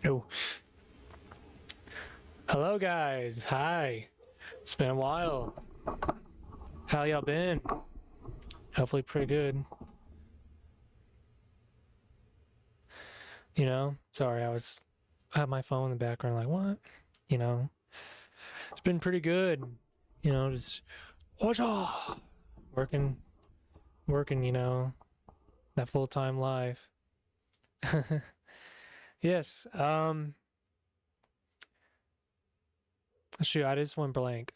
Oh, hello guys. Hi. It's been a while. How y'all been? Hopefully pretty good. Sorry, I had my phone in the background like, what? You know, it's been pretty good. Just what's up? Working, working, that full-time life. Yes. Shoot, I just went blank.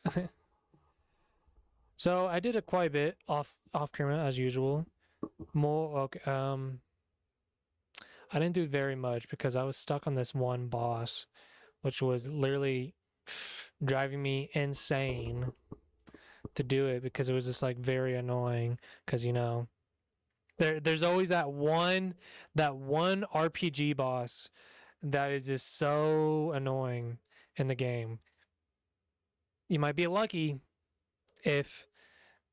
So I did quite a bit off camera as usual. More okay, I didn't do very much because I was stuck on this one boss, which was literally driving me insane to do it because it was just like very annoying because there's always that one RPG boss that is just so annoying in the game. You might be lucky if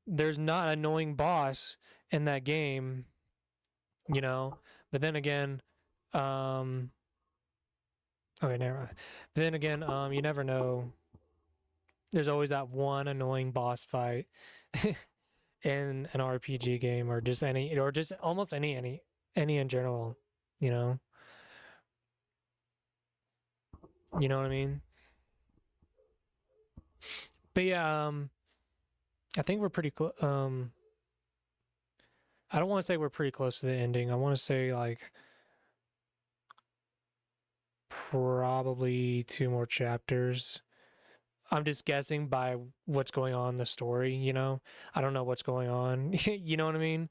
there's not an annoying boss in that game, but then again, okay, never mind. Then again, you never know. There's always that one annoying boss fight in an RPG game, or just almost any in general. You know, you know what I mean. But yeah, I think we're pretty close. I don't want to say we're pretty close to the ending. I want to say like probably 2 more chapters. I'm just guessing by what's going on in the story, I don't know what's going on. You know what I mean?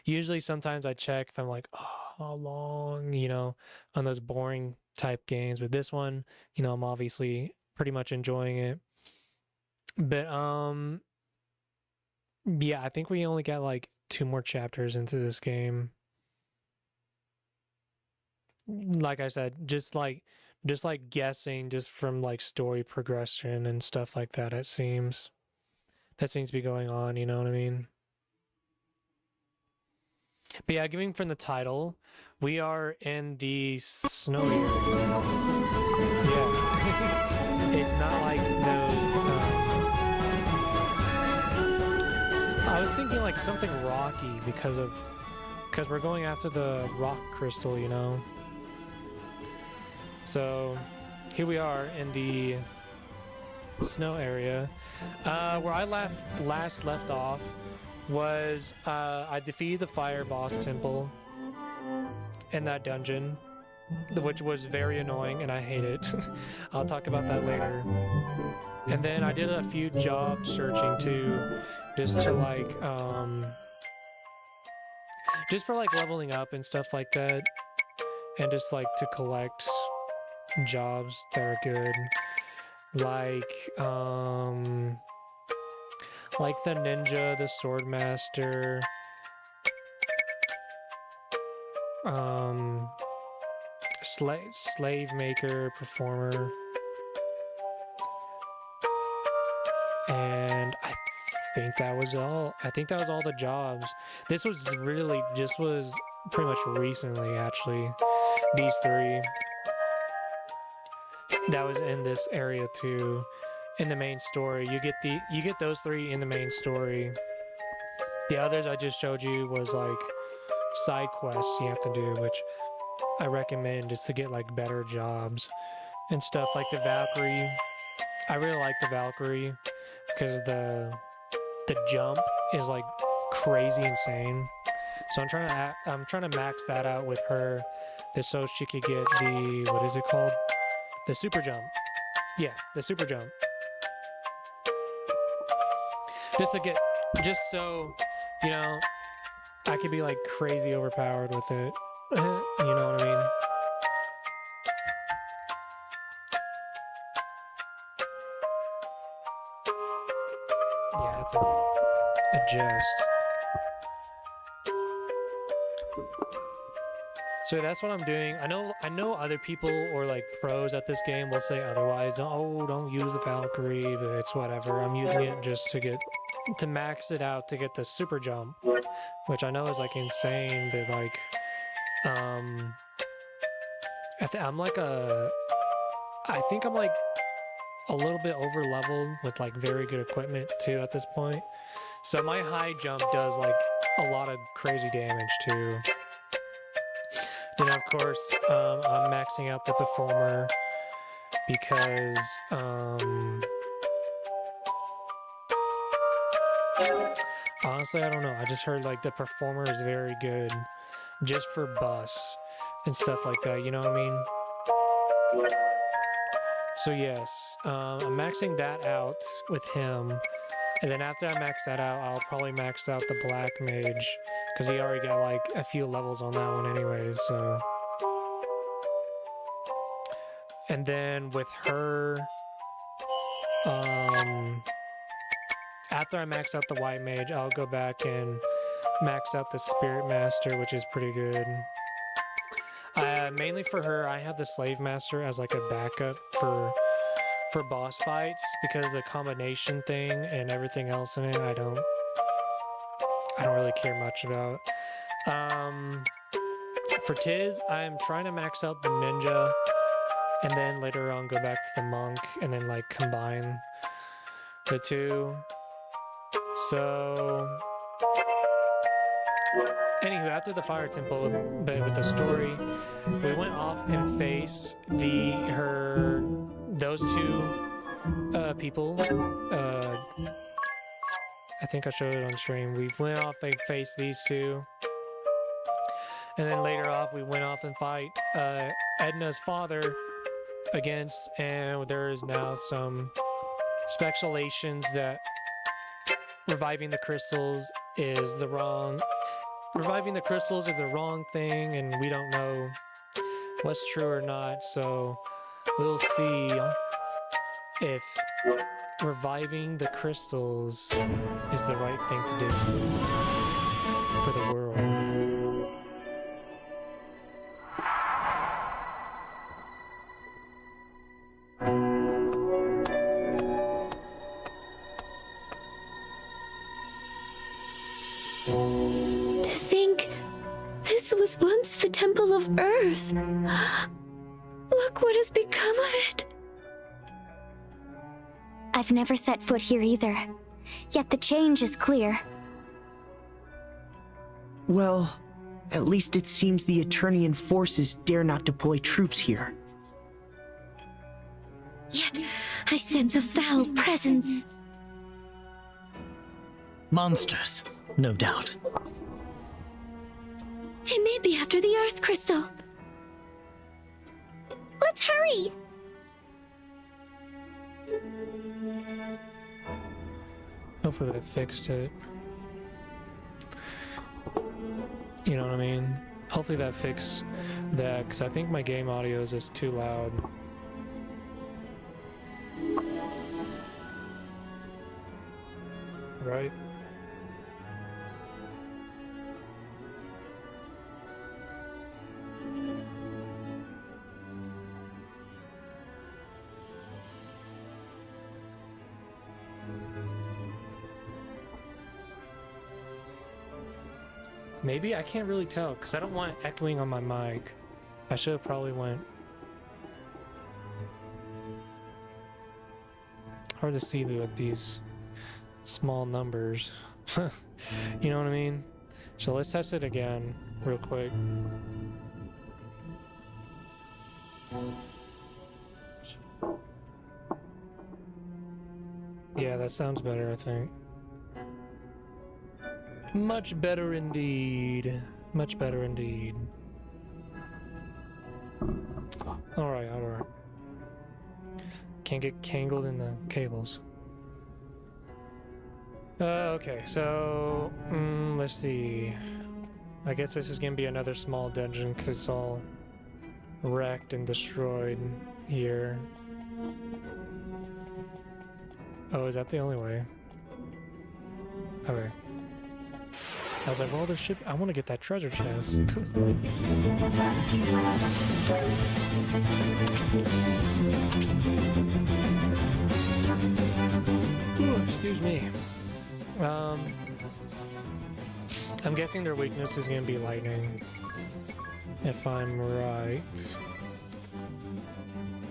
Usually sometimes I check if I'm like, oh, how long, on those boring type games. But this one, I'm obviously pretty much enjoying it. But yeah, I think we only got like 2 more chapters into this game. Like I said, just like guessing just from like story progression and stuff like that, it seems to be going on, you know what I mean? But yeah, giving from the title, we are in the snowy area. Yeah. It's not like those I was thinking like something rocky because we're going after the rock crystal, So here we are in the snow area. Where I last left off was I defeated the fire boss temple in that dungeon, which was very annoying and I hate it. I'll talk about that later. And then I did a few job searching too, just to like just for like leveling up and stuff like that, and just like to collect jobs that are good, like the ninja, the sword master, slave maker, performer, and I think that was all. I think that was all the jobs. This was pretty much recently, actually. These 3 that was in this area too, in the main story. You get those 3 in the main story. The others I just showed you was like side quests you have to do, which I recommend just to get like better jobs and stuff, like the Valkyrie. I really like the Valkyrie because the jump is like crazy insane. So I'm trying to max that out with her, just so she could get the, what is it called? The super jump. Yeah, the super jump. Just so, I could be like crazy overpowered with it. You know what I mean? Yeah, it's adjust. So that's what I'm doing. I know other people or like pros at this game will say otherwise. Oh, don't use the Valkyrie, but it's whatever. I'm using it just to max it out to get the super jump, which I know is like insane, but like I'm like I think I'm like a little bit over leveled with like very good equipment too at this point. So my high jump does like a lot of crazy damage too. Then of course, I'm maxing out the performer because honestly, I don't know. I just heard like the performer is very good just for bus and stuff like that, you know what I mean? So yes, I'm maxing that out with him, and then after I max that out, I'll probably max out the black mage, because he already got like a few levels on that one anyways, so. And then with her, after I max out the white mage, I'll go back and max out the spirit master, which is pretty good. Mainly for her, I have the slave master as like a backup for boss fights, because the combination thing and everything else in it, I don't really care much about. For Tiz, I'm trying to max out the ninja, and then later on go back to the monk, and then like combine the two. So anywho, after the fire temple, but with the story, we went off and faced those two people. I think I showed it on stream. We went off and faced these two, and then later off we went off and fight Edna's father against, and there is now some speculations that reviving the crystals is the wrong thing, and we don't know what's true or not, so we'll see if reviving the crystals is the right thing to do for the world. To think this was once the Temple of Earth. Look what has become of it. I've never set foot here either, yet the change is clear. Well, at least it seems the Eternian forces dare not deploy troops here. Yet I sense a foul presence. Monsters, no doubt. It may be after the Earth Crystal. Let's hurry! Hopefully that fixed it. You know what I mean? Hopefully that fixed that, because I think my game audio is just too loud. Right? Maybe? I can't really tell, because I don't want it echoing on my mic. I should have probably went... Hard to see with these small numbers. You know what I mean? So let's test it again, real quick. Yeah, that sounds better, I think. Much better indeed. Much better indeed. Alright, alright. Can't get tangled in the cables. Okay, so... let's see. I guess this is gonna be another small dungeon because it's all wrecked and destroyed here. Oh, is that the only way? Okay. I was like, well, there should... I want to get that treasure chest. Ooh, excuse me. I'm guessing their weakness is going to be lightning. If I'm right.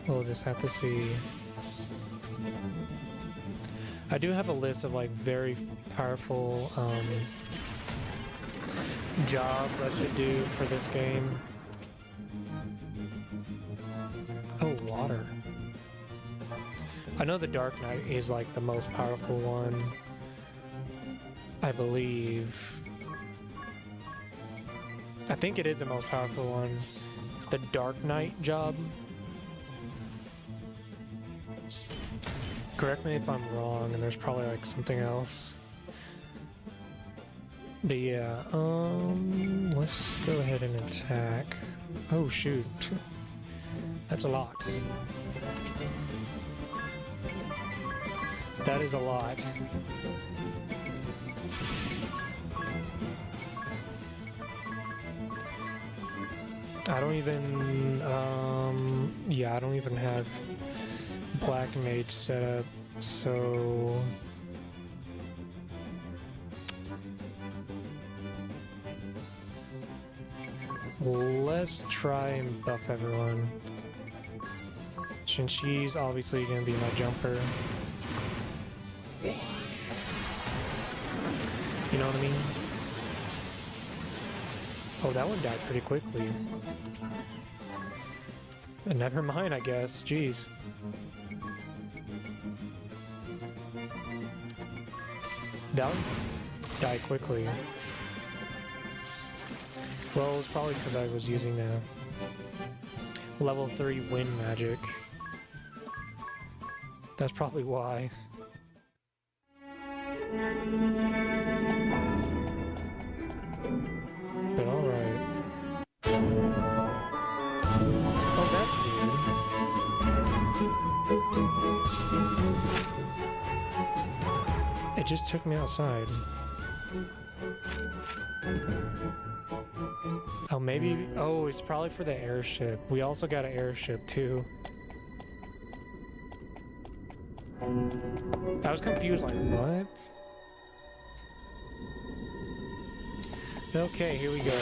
We'll just have to see. I do have a list of like very powerful jobs I should do for this game. Oh, water. I know the Dark Knight is like the most powerful one, I believe. I think it is the most powerful one. The Dark Knight job. Correct me if I'm wrong, and there's probably like something else. But yeah, let's go ahead and attack. Oh shoot. That's a lot. That is a lot. I don't even, yeah, I don't even have Black Mage set up, so... Let's try and buff everyone. Since she's obviously gonna be my jumper. You know what I mean? Oh, that one died pretty quickly. Never mind, I guess. Jeez. That one died quickly. Well, it's probably because I was using level 3 wind magic. That's probably why. But alright. Oh, that's weird. It just took me outside. Oh, maybe... Oh, it's probably for the airship. We also got an airship, too. I was confused, like, what? Okay, here we go.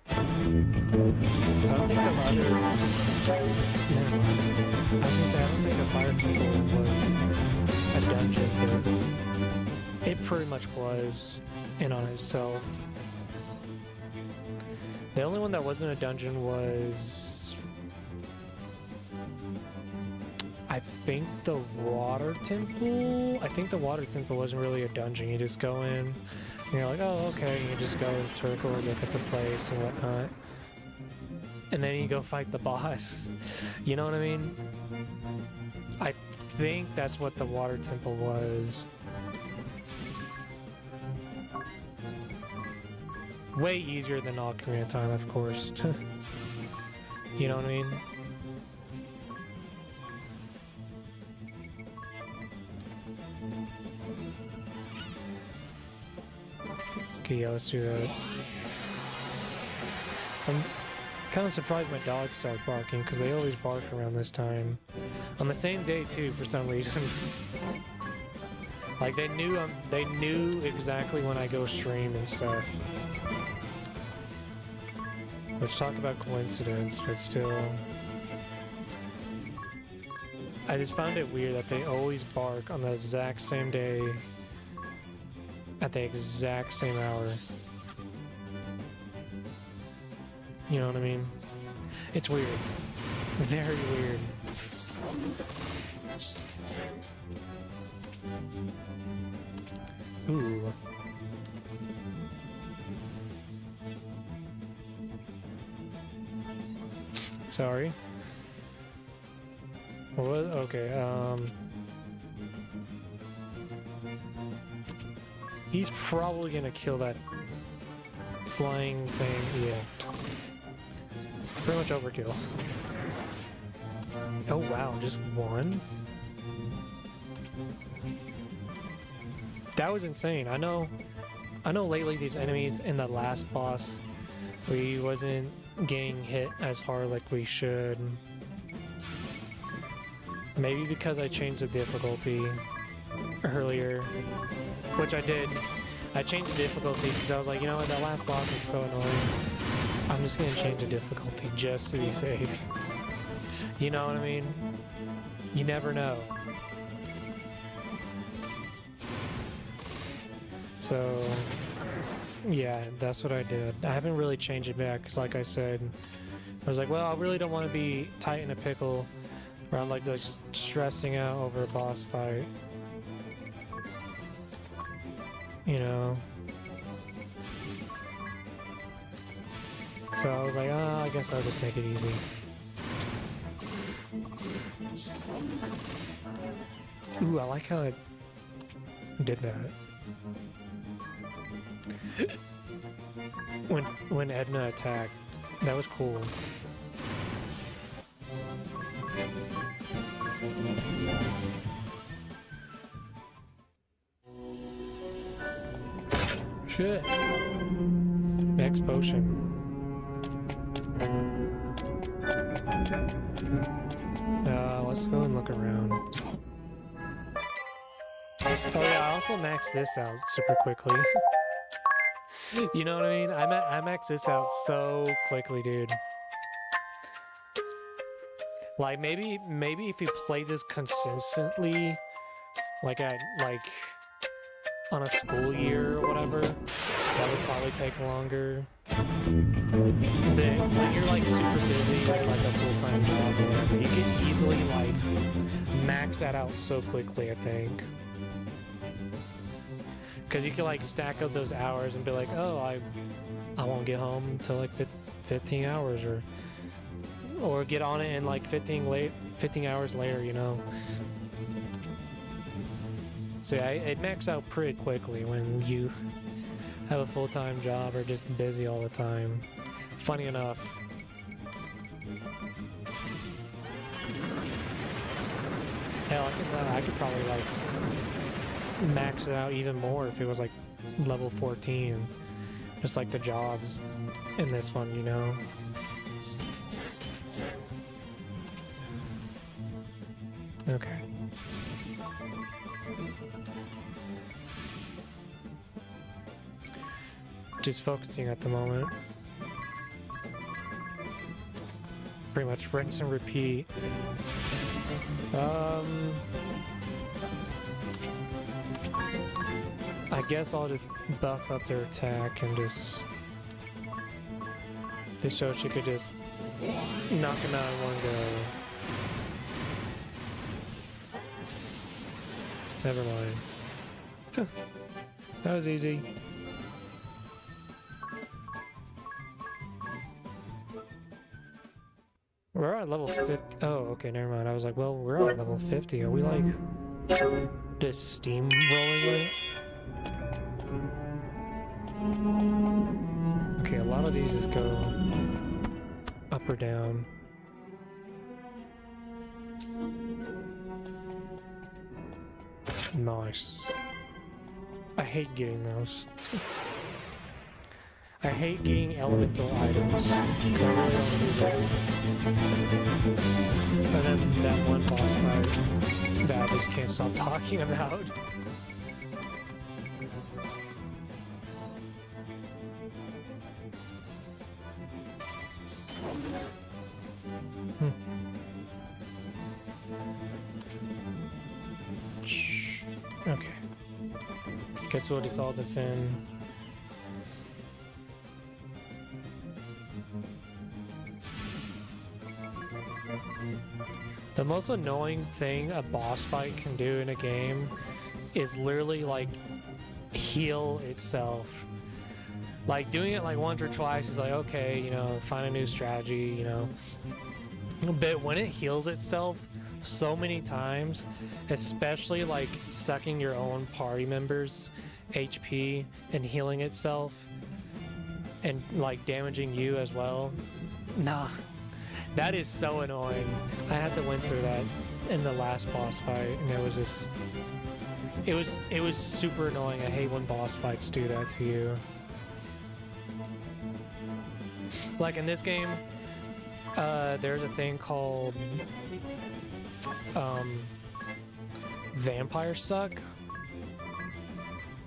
I don't think the other... Never mind. I was gonna say, I don't think the Fire Temple was a dungeon, but it pretty much was in on itself. The only one that wasn't a dungeon was... I think the Water Temple? I think the Water Temple wasn't really a dungeon. You just go in, and you're like, oh, okay, and you just go in a circle, look at the place and whatnot. And then you go fight the boss. You know what I mean? I think that's what the Water Temple was. Way easier than Ocarina of Time, of course. You know what I mean? Okay, yeah, let's do that. I'm kind of surprised my dogs started barking, because they always bark around this time. On the same day, too, for some reason. Like, they knew exactly when I go stream and stuff. Which, talk about coincidence, but still... I just found it weird that they always bark on the exact same day at the exact same hour. You know what I mean? It's weird. Very weird. Ooh. Sorry. What? Okay, he's probably gonna kill that flying thing. Yeah. Pretty much overkill. Oh wow, just one? That was insane. I know lately these enemies in the last boss, we wasn't getting hit as hard like we should. Maybe because I changed the difficulty earlier, which I did. I changed the difficulty because I was like, you know what, that last boss is so annoying. I'm just gonna change the difficulty just to be safe. You know what I mean? You never know. So, yeah, that's what I did. I haven't really changed it back, because like I said, I was like, well, I really don't want to be tight in a pickle where I'm like just stressing out over a boss fight. You know? So I was like, oh, I guess I'll just make it easy. Ooh, I like how it did that. When Edna attacked, that was cool. Shit. Next potion. Let's go and look around. Oh yeah, I also maxed this out super quickly. You know what I mean? I maxed this out so quickly, dude. Like maybe if you play this consistently, like on a school year or whatever, that would probably take longer. But when you're like super busy with like a full-time job or whatever, you can easily like max that out so quickly, I think. Because you can like stack up those hours and be like, oh, I won't get home until like 15 hours or get on it in like 15 hours later, you know. So yeah, it maxes out pretty quickly when you have a full-time job or just busy all the time. Funny enough. Hell, I could probably like max it out even more if it was like level 14. Just like the jobs in this one, you know? Okay. Just focusing at the moment. Pretty much rinse and repeat. I guess I'll just buff up their attack and just so she could just knock him out in one go. Never mind. That was easy. We're at level 50. Oh, okay, never mind. I was like, well, we're at level 50. Are we like just steamrolling with it? Okay, a lot of these just go up or down. Nice. I hate getting those. I hate getting elemental items. I really don't use them. And then that one boss fight that I just can't stop talking about. Okay. Guess we'll just all defend. The most annoying thing a boss fight can do in a game is literally like heal itself. Like doing it like once or twice is like, okay, you know, find a new strategy, you know. But when it heals itself so many times, especially like sucking your own party members' HP and healing itself and like damaging you as well. Nah, that is so annoying. I had to went through that in the last boss fight and it was just it was super annoying. I hate when boss fights do that to you. Like in this game, there's a thing called Vampire Suck,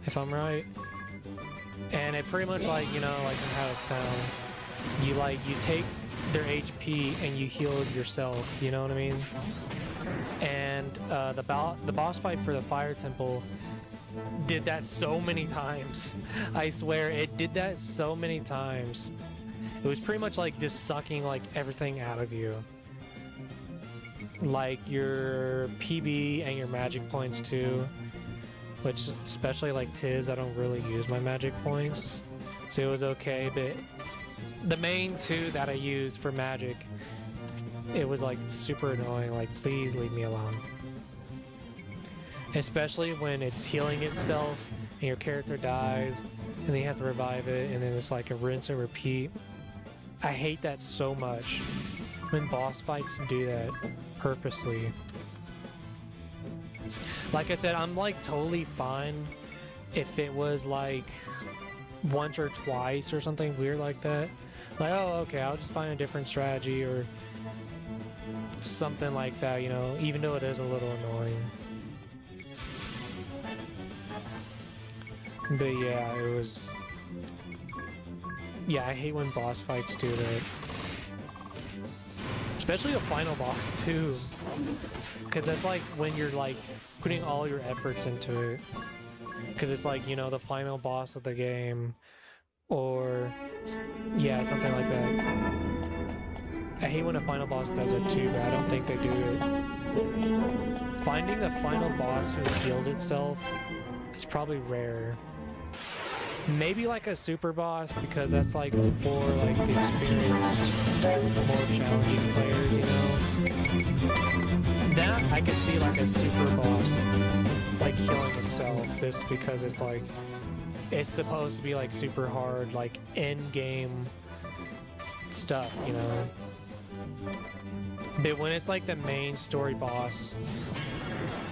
if I'm right. And it pretty much like, you know, like how it sounds. you take their HP and you heal yourself, you know what I mean? And the boss fight for the Fire Temple did that so many times. I swear, it did that so many times. It was pretty much like just sucking like everything out of you. Like your PB and your magic points too. Which, especially like Tiz, I don't really use my magic points. So it was okay, but the main two that I used for magic, it was like super annoying. Like, please leave me alone. Especially when it's healing itself and your character dies and then you have to revive it and then it's like a rinse and repeat. I hate that so much when boss fights do that purposely. Like I said, I'm like totally fine if it was like once or twice or something weird like that. Like, oh, okay, I'll just find a different strategy or something like that, you know, even though it is a little annoying. But yeah, it was... Yeah, I hate when boss fights do that. Especially the final boss, too. Because that's like when you're like putting all your efforts into it. Because it's like, you know, the final boss of the game. Or... yeah, something like that. I hate when a final boss does it too, but I don't think they do it. Finding the final boss who heals itself is probably rare. Maybe like a super boss, because that's like for like the experienced, more challenging players, you know? That I could see like a super boss like healing itself, just because it's like, it's supposed to be like super hard, like end game stuff, you know? But when it's like the main story boss,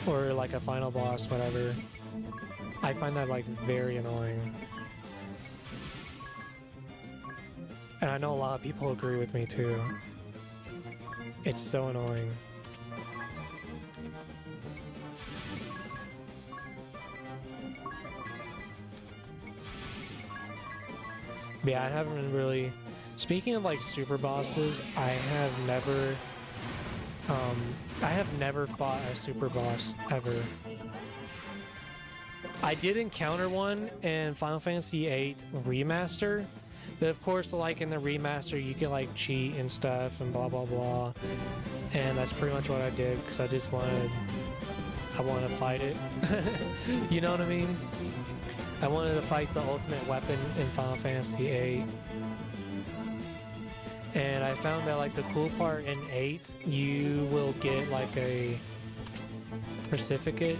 or like a final boss, whatever, I find that like very annoying. And I know a lot of people agree with me too. It's so annoying. But yeah, I haven't really... Speaking of like super bosses, I have never fought a super boss ever. I did encounter one in Final Fantasy VIII Remaster, but of course, like in the remaster, you can like cheat and stuff and blah blah blah, and that's pretty much what I did because I wanted to fight it. You know what I mean? I wanted to fight the ultimate weapon in Final Fantasy VIII. And I found that like the cool part in 8, you will get like a certificate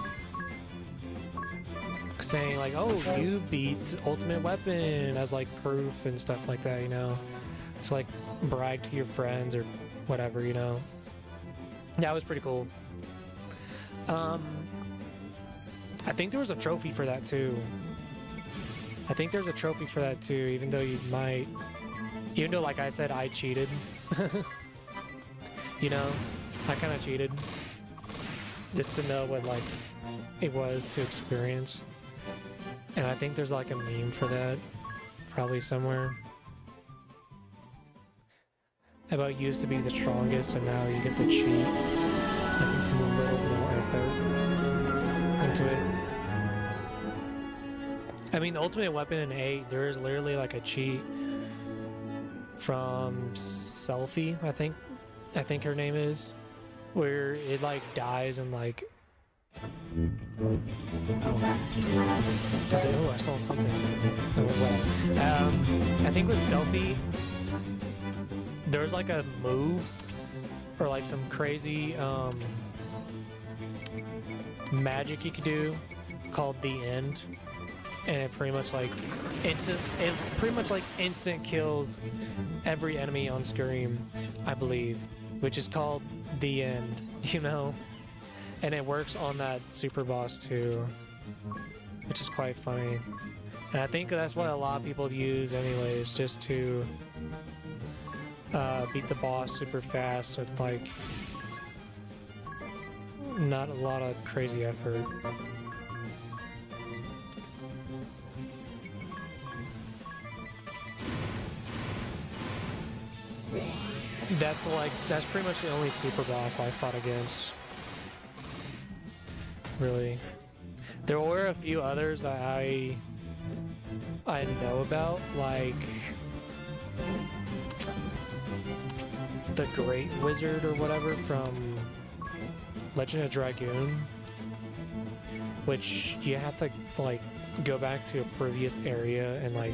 saying like, oh, you beat Ultimate Weapon as like proof and stuff like that, you know? To like brag to your friends or whatever, you know? That was pretty cool. I think there was a trophy for that too. Even though you might... Even though, like I said, I cheated. You know? I kind of cheated. Just to know what, like, it was to experience. And I think there's, like, a meme for that. Probably somewhere. About used to be the strongest, and now you get to cheat. Like, from a little no effort into it. I mean, the Ultimate Weapon in 8, there is literally, like, a cheat from Selfie, I think her name is, where it like dies and like oh, I saw something. I think with Selfie there was like a move or like some crazy magic you could do called the End, and it pretty much like instant kills every enemy on screen, I believe, which is called the End, you know? And it works on that super boss too, which is quite funny. And I think that's what a lot of people use anyways, just to beat the boss super fast with like not a lot of crazy effort. That's pretty much the only super boss I fought against. Really. There were a few others that I know about, like the Great Wizard or whatever from Legend of Dragoon, which you have to like go back to a previous area and like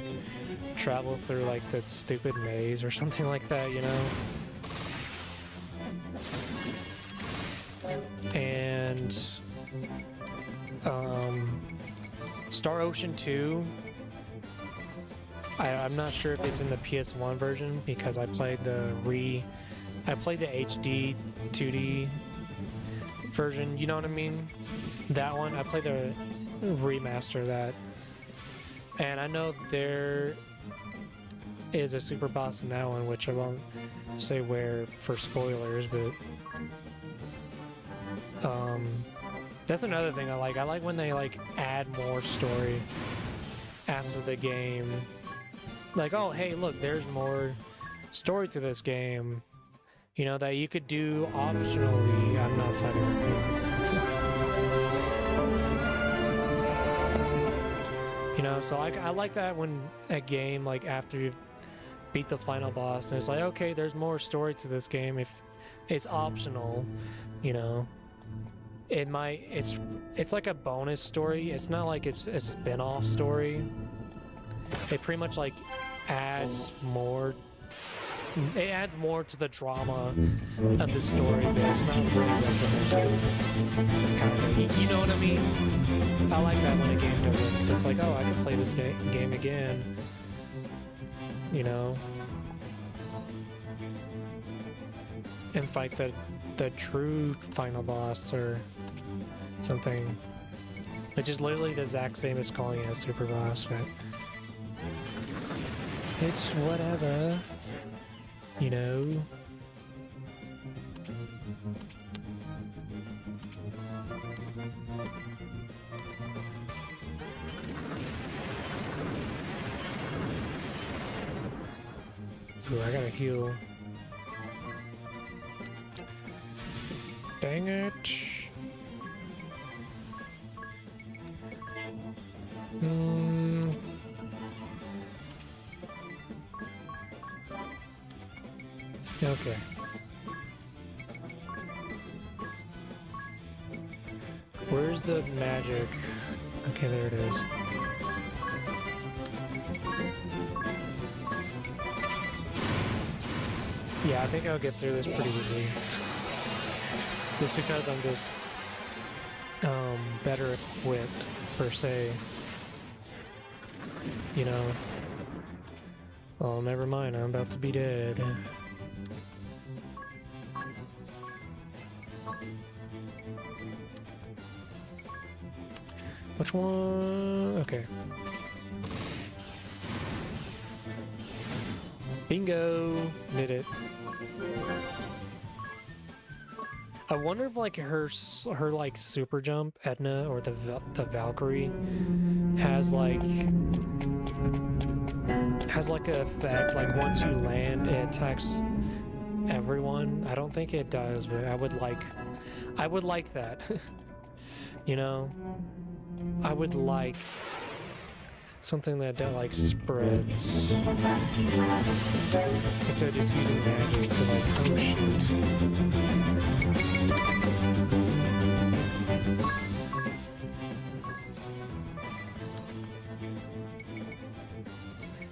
travel through like the stupid maze or something like that, you know? And Star Ocean 2, I'm not sure if it's in the PS1 version because I played the HD 2D version, you know what I mean? That one, I played the remaster of that. And I know there is a super boss in that one, which I won't say where for spoilers, but that's another thing I like. I like when they like add more story after the game. Like, oh, hey, look, there's more story to this game. You know, that you could do optionally. I'm not fighting with them. You know, so I like that when a game, like, after you've beat the final boss, and it's like, okay, there's more story to this game if it's optional, you know. It's like a bonus story. It's not like it's a spin-off story. It pretty much like adds more. It adds more to the drama of the story, but it's not really represented. Kind of, you know what I mean? I like that when a game does it. 'Cause it's like, oh, I can play this game again. You know, and fight the true final boss or something, which is literally the exact same as calling it a super boss, but it's whatever, you know. Ooh, I gotta heal. Dang it. Okay. Where's the magic? Okay, there it is. Yeah, I think I'll get through this pretty easily. Just because I'm just better equipped, per se. You know. Oh, never mind, I'm about to be dead. Which one? Okay. Bingo! Did it. I wonder if like her like super jump, Edna, or the Valkyrie has like an effect, like once you land it attacks everyone. I don't think it does, but I would like that. You know, I would like something that like spreads instead of just using magic to like, oh shoot.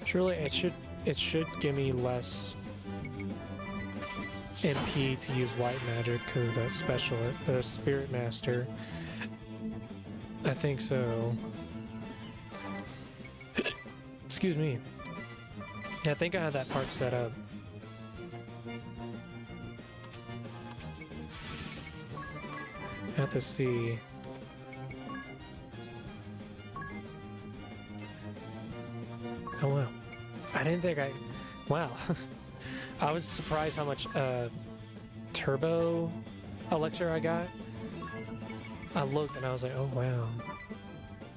Surely it should give me less MP to use white magic because the specialist, the spirit master. I think so. Excuse me. I think I had that part set up. I have to see. Oh wow. I didn't think I... Wow. I was surprised how much turbo elixir I got. I looked and I was like, oh wow.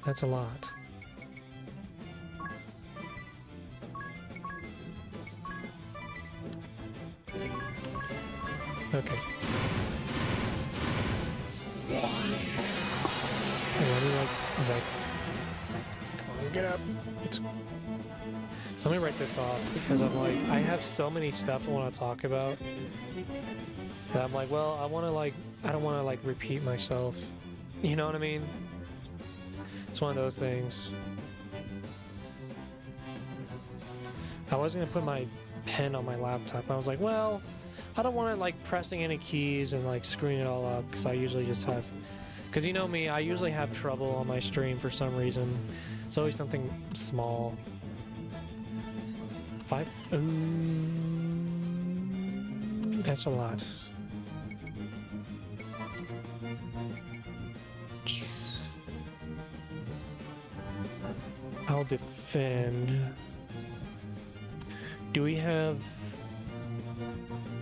That's a lot. Okay. Let me like, come on, get up. Let me write this off because I'm like, I have so many stuff I want to talk about that I'm like, well, I want to like, I don't want to like repeat myself. You know what I mean? It's one of those things. I wasn't gonna put my pen on my laptop. I was like, well, I don't want to like pressing any keys and like screwing it all up because I usually just have, because you know me, I usually have trouble on my stream for some reason. It's always something small. 5? That's a lot. I'll defend. Do we have...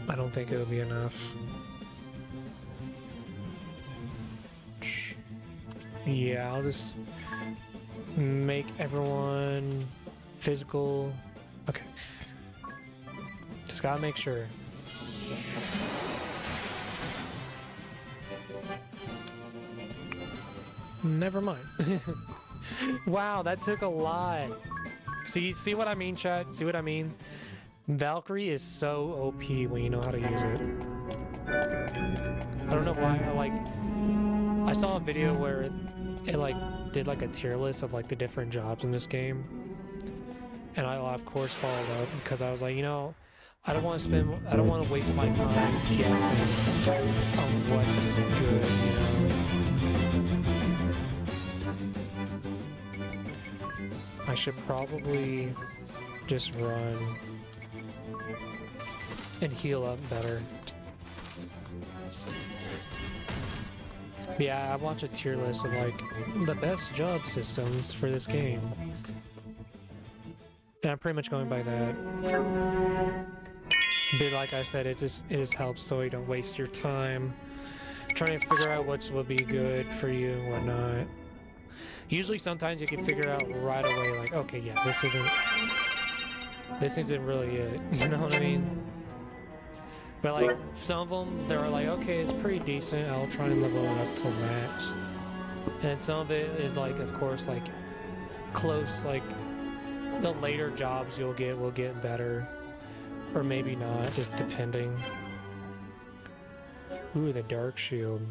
I don't think it'll be enough. Yeah, I'll just make everyone physical. Okay. Just gotta make sure. Never mind. Wow, that took a lot. See what I mean, chat? See what I mean? Valkyrie is so OP when you know how to use it. I don't know why, I saw a video where it like did like a tier list of like the different jobs in this game. And I of course followed up because I was like, you know, I don't want to waste my time guessing on what's good, you know. I should probably just run and heal up better. Yeah, I watched a tier list of like the best job systems for this game. And I'm pretty much going by that. But like I said, it just helps so you don't waste your time trying to figure out what would be good for you and whatnot. Usually sometimes you can figure out right away, like, okay, yeah, this isn't really it. You know what I mean? But like some of them, they're like, okay, it's pretty decent. I'll try and level it up till max. And then some of it is like, of course, like close, like the later jobs you'll get will get better, or maybe not, just depending. Ooh, the dark shield.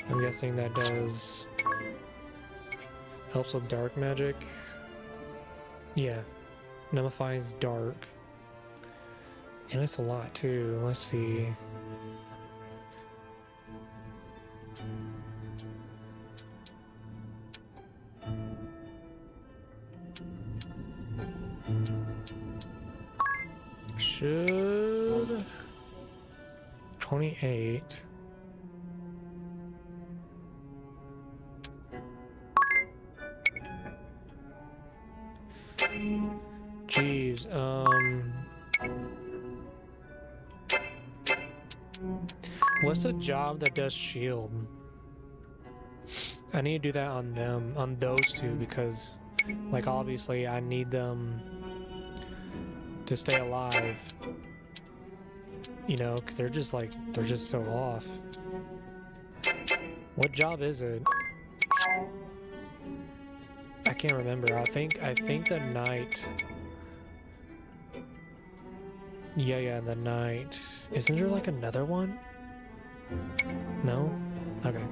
I'm guessing that does helps with dark magic. Yeah, nullifies dark. And it's a lot too. Let's see. Should 28. Jeez, what's a job that does shield? I need to do that on them, on those two, because, like, obviously I need them to stay alive. You know, because they're just like, they're just so off. What job is it? I can't remember. I think the night. Yeah, the night. Isn't there like another one? No? Okay.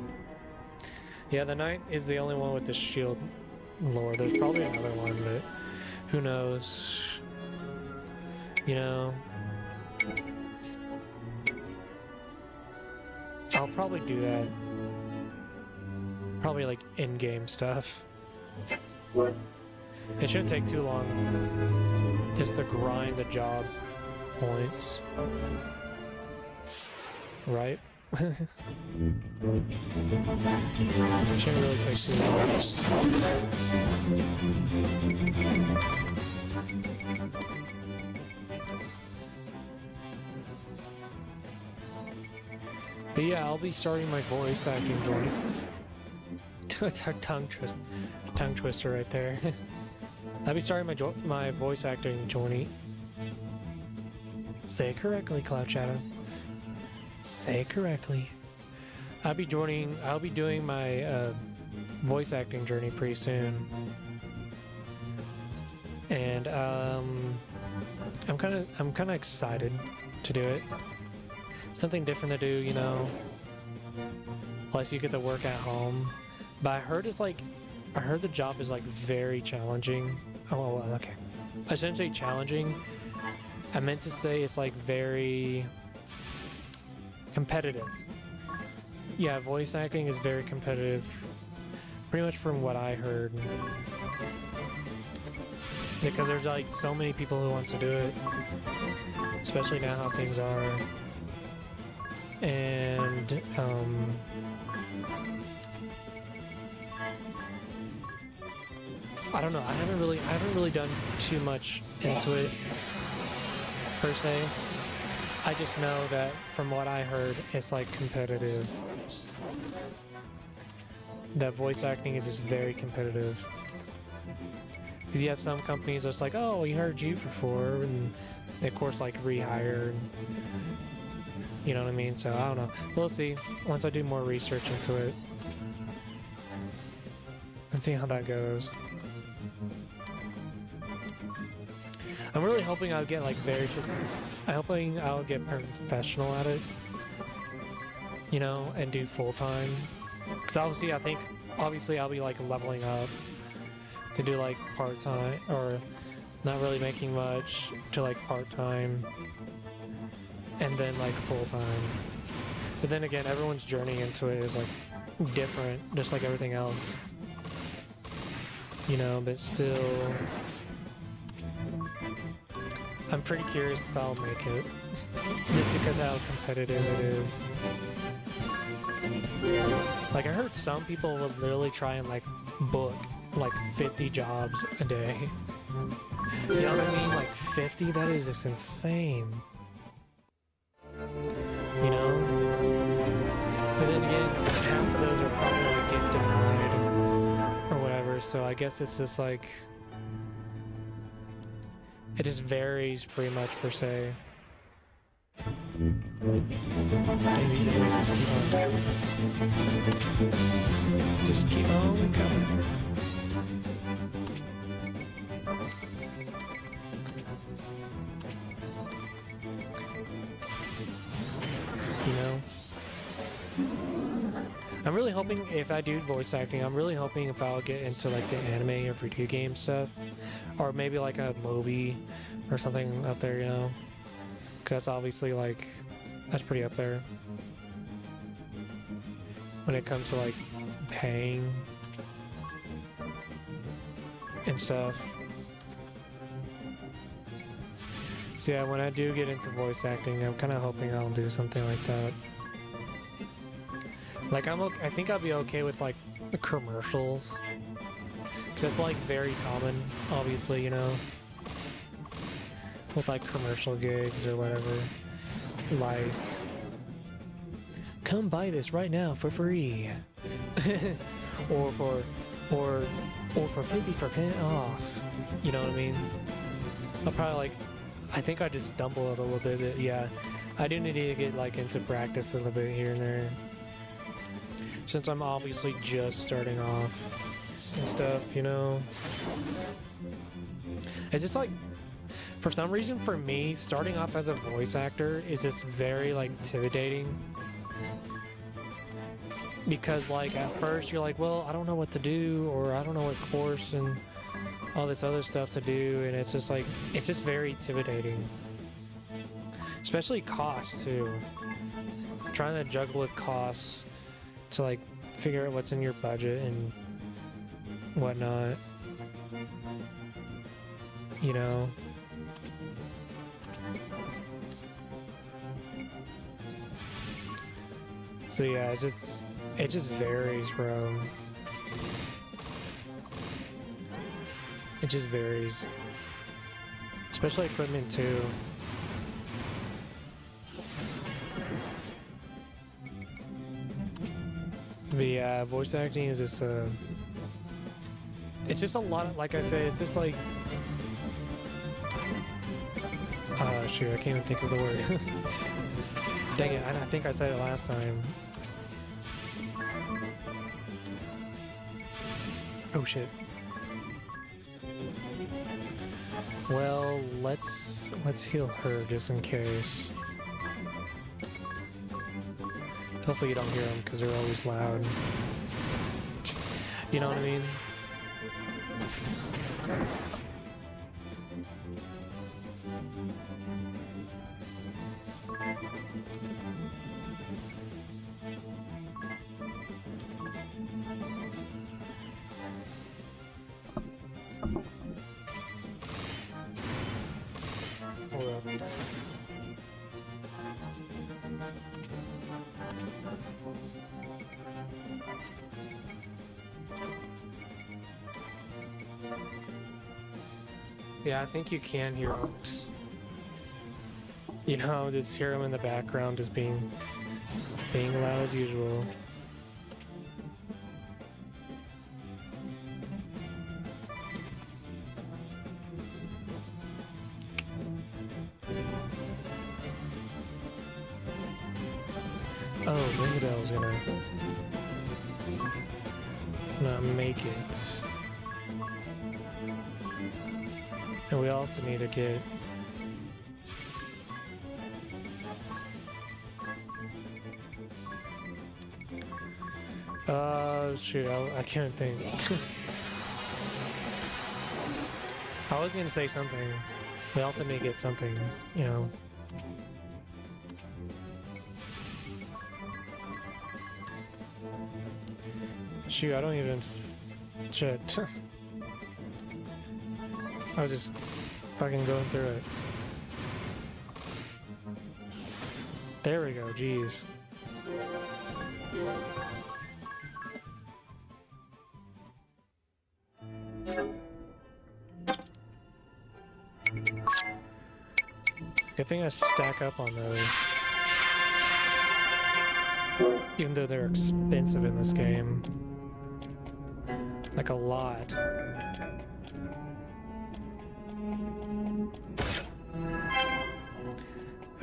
Yeah, the knight is the only one with the shield lore. There's probably another one, but who knows? You know? I'll probably do that. Probably like in-game stuff. It shouldn't take too long just to grind the job points. Right? Shouldn't really take too long. But yeah, I'll be starting my voice acting journey. It's our tongue twister right there. I'll be starting my voice acting journey Say it correctly, Cloud Shadow. Say it correctly. I'll be doing my voice acting journey pretty soon. And I'm kind of excited to do it. Something different to do, you know. Plus, you get to work at home. But I heard the job is like very challenging. Oh, well, okay. Essentially challenging. I meant to say it's like very competitive. Yeah, voice acting is very competitive. Pretty much from what I heard. Because there's like so many people who want to do it. Especially now how things are. And I don't know. I haven't really done too much into it per se. I just know that from what I heard, it's like competitive. That voice acting is just very competitive. Because you have some companies that's like, oh, we hired you for 4, and they of course like rehire. You know what I mean? So I don't know. We'll see once I do more research into it and see how that goes. I'm really hoping I'll get like I'm hoping I'll get professional at it, you know, and do full time. Because obviously I'll be like leveling up to do like part time or not really making much to like part time and then like full time. But then again, everyone's journey into it is like different, just like everything else, you know. But still, I'm pretty curious if I'll make it, just because of how competitive it is. Like, I heard some people would literally try and like book like 50 jobs a day. You know what I mean? Like 50, that is just insane. You know? But then again, half of those are probably like get denied or whatever, so I guess it's just like, it just varies pretty much per se. And these enemies just keep on coming. Just keep on coming. You know? I'm really hoping if I do voice acting, I'm really hoping if I'll get into like the anime or video game stuff, or maybe like a movie or something up there, you know? Because that's obviously like, that's pretty up there when it comes to like paying and stuff. So yeah, when I do get into voice acting, I'm kind of hoping I'll do something like that. Like I think I'll be okay with like the commercials, because it's like very common, obviously, you know, with like commercial gigs or whatever. Like, come buy this right now for free, or for 50% off. You know what I mean? I'll probably like, I think I just stumbled a little bit. Yeah, I do need to get like into practice a little bit here and there, since I'm obviously just starting off and stuff, you know. It's just like, for some reason, for me, starting off as a voice actor is just very like intimidating. Because like at first you're like, well, I don't know what to do, or I don't know what course and all this other stuff to do, and it's just like, it's just very intimidating. Especially costs too. Trying to juggle with costs to like figure out what's in your budget and whatnot, you know. So yeah, it just varies, bro. It just varies, especially equipment too. The voice acting is just it's just a lot of, like I said, it's just like Shoot, I can't even think of the word. Dang it, I think I said it last time. Oh shit. Well, let's heal her just in case. Hopefully you don't hear them because they're always loud. You know what I mean? Hold up. Yeah, I think you can hear them. You know, just hear them in the background just being loud as usual. Oh, Ringabell's gonna not make it. And we also need to get shoot, I can't think. I was gonna say something. We also need to get something, you know. Shoot, I don't even shit. I was just fucking going through it. There we go, jeez. Good thing I stack up on those. Even though they're expensive in this game. Like a lot.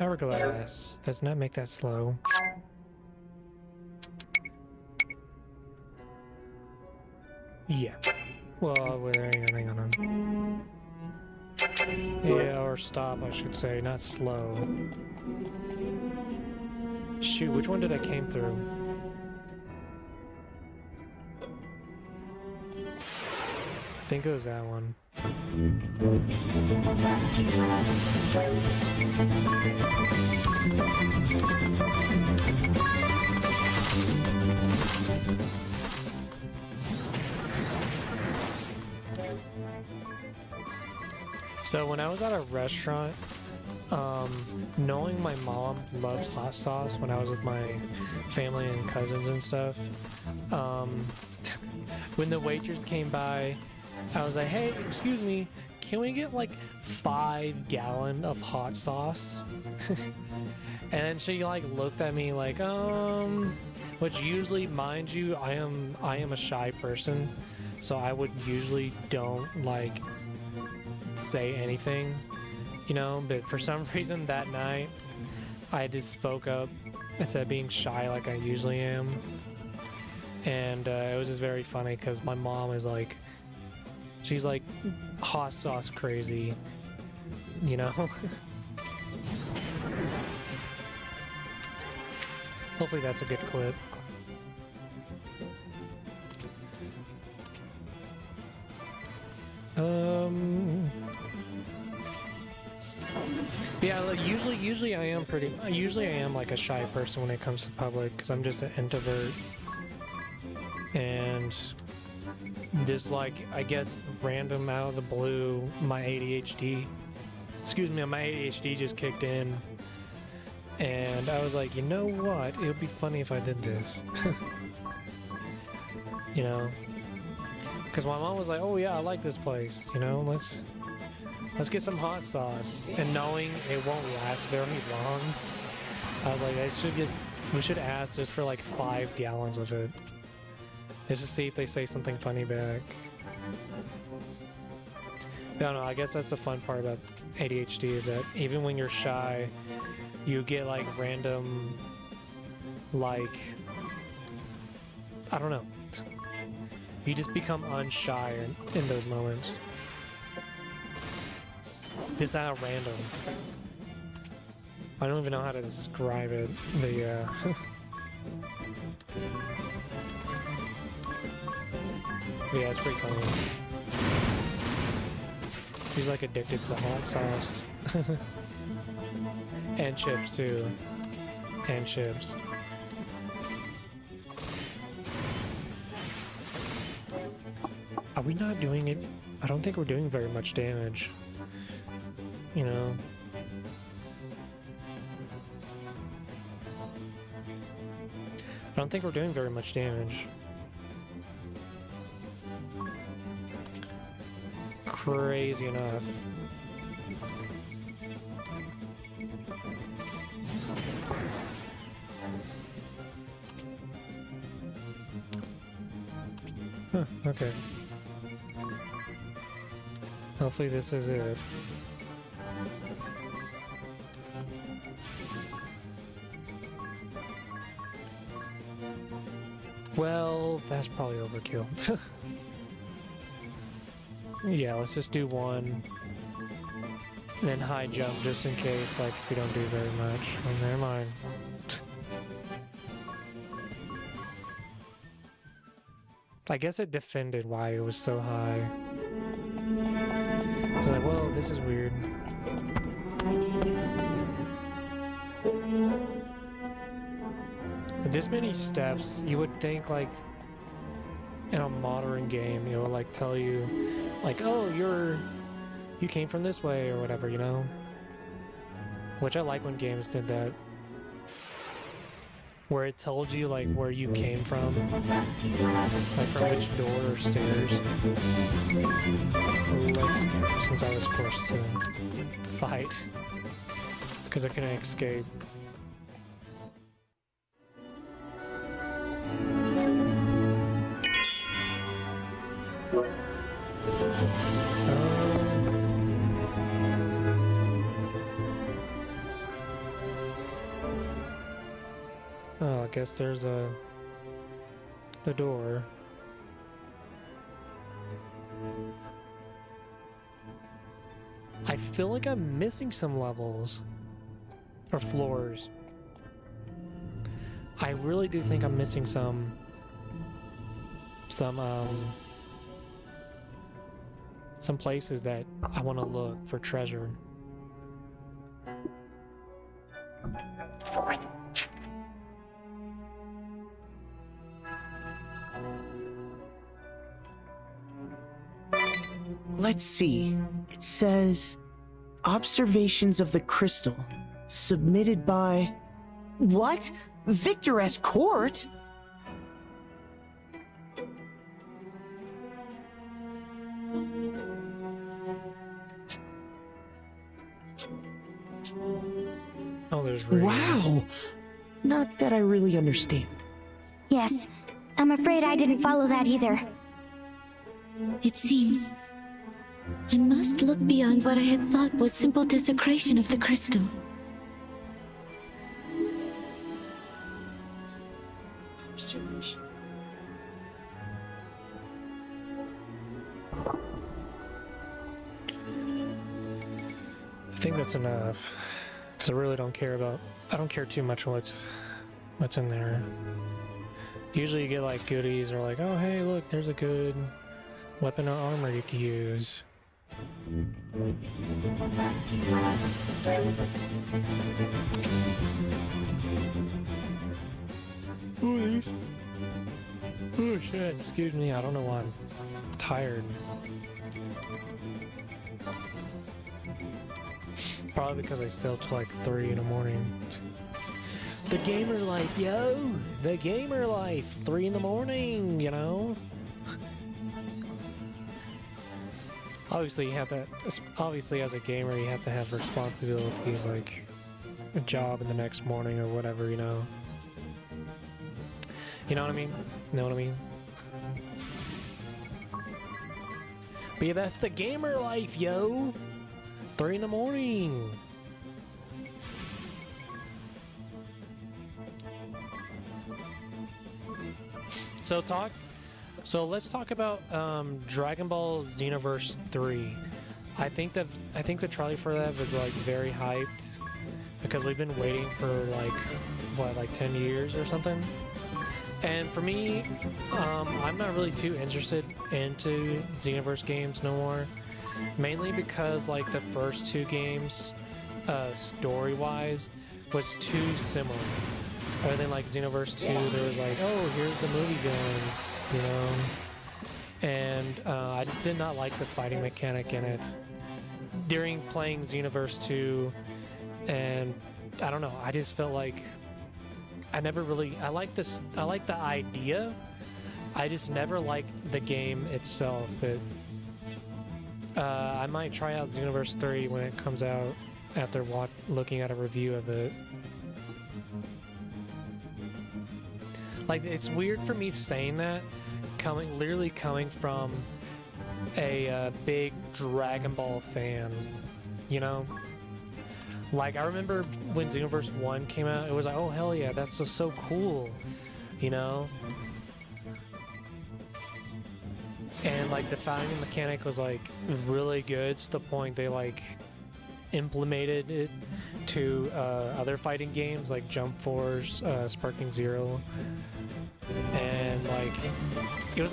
Hourglass does not make that slow. Yeah. Well, hang on. Yeah, or stop, I should say, not slow. Shoot, which one did I came through? I think it was that one. So when I was at a restaurant, knowing my mom loves hot sauce when I was with my family and cousins and stuff, when the waitress came by, I was like, hey, excuse me, can we get like 5 gallons of hot sauce? And then she like looked at me like, which usually, mind you, I am a shy person, so I would usually don't like say anything, you know, but for some reason that night I just spoke up instead of being shy like I usually am. And it was just very funny because my mom is like, she's like hot sauce crazy, you know. Hopefully that's a good clip. Yeah, like usually I am like a shy person when it comes to public because I'm just an introvert. And just like, I guess, random out of the blue, my ADHD just kicked in. And I was like, you know what? It would be funny if I did this. You know? Because my mom was like, oh yeah, I like this place, you know? Let's get some hot sauce. And knowing it won't last very long, I was like, we should ask just for like 5 gallons of it. Just to see if they say something funny back. I don't know, I guess that's the fun part about ADHD is that even when you're shy, you get like random, like, I don't know. You just become unshy in those moments. Just out of random. I don't even know how to describe it, but yeah. Yeah, it's pretty funny. She's like addicted to hot sauce. And chips too. And chips. Are we not doing it? I don't think we're doing very much damage. You know? I don't think we're doing very much damage. Crazy enough. Huh, okay. Hopefully this is it. Well, that's probably overkill. Yeah, let's just do one. And then high jump just in case, like, if we don't do very much. Oh, never mind. I guess it defended why it was so high. I was like, well, this is weird. With this many steps, you would think, like, in a modern game, it will, like, tell you, like, oh, you came from this way, or whatever, you know? Which I like when games did that. Where it told you, like, where you came from. Like, from which door or stairs. Since I was forced to fight. Because I couldn't escape. Oh, I guess there's a door. I feel like I'm missing some levels or floors. I really do think I'm missing some places that I want to look for treasure. Let's see. It says, observations of the crystal, submitted by... What? Victor S. Court? Oh, there's radio. Wow! Not that I really understand. Yes, I'm afraid I didn't follow that either. It seems I must look beyond what I had thought was simple desecration of the crystal. I think that's enough. Because I really don't care about... I don't care too much what's in there. Usually you get like goodies or like, oh hey look, there's a good weapon or armor you can use. Oh shit, excuse me, I don't know why I'm tired. Probably because I stay up till like 3 in the morning. The gamer life, yo! The gamer life! 3 in the morning, you know? Obviously you have to, obviously as a gamer you have to have responsibilities like a job in the next morning or whatever, you know? You know what I mean? You know what I mean? But yeah, that's the gamer life, yo. 3 in the morning. So let's talk about Dragon Ball Xenoverse 3. I think the trailer for that was like very hyped because we've been waiting for like what, like 10 years or something. And for me, I'm not really too interested into Xenoverse games no more. Mainly because like the first 2 games, story-wise, was too similar. Other than like Xenoverse 2, there was like, oh, here's the movie villains, you know? And I just did not like the fighting mechanic in it. During playing Xenoverse 2, and I don't know, I just felt like I like the idea. I just never liked the game itself, but I might try out Xenoverse 3 when it comes out after looking at a review of it. Like, it's weird for me saying that, literally coming from a big Dragon Ball fan, you know? Like, I remember when Xenoverse 1 came out, it was like, oh, hell yeah, that's just so cool, you know? And, like, the fighting mechanic was, like, really good to the point they, like, implemented it to other fighting games, like Jump Force, Sparking Zero. And, like, it was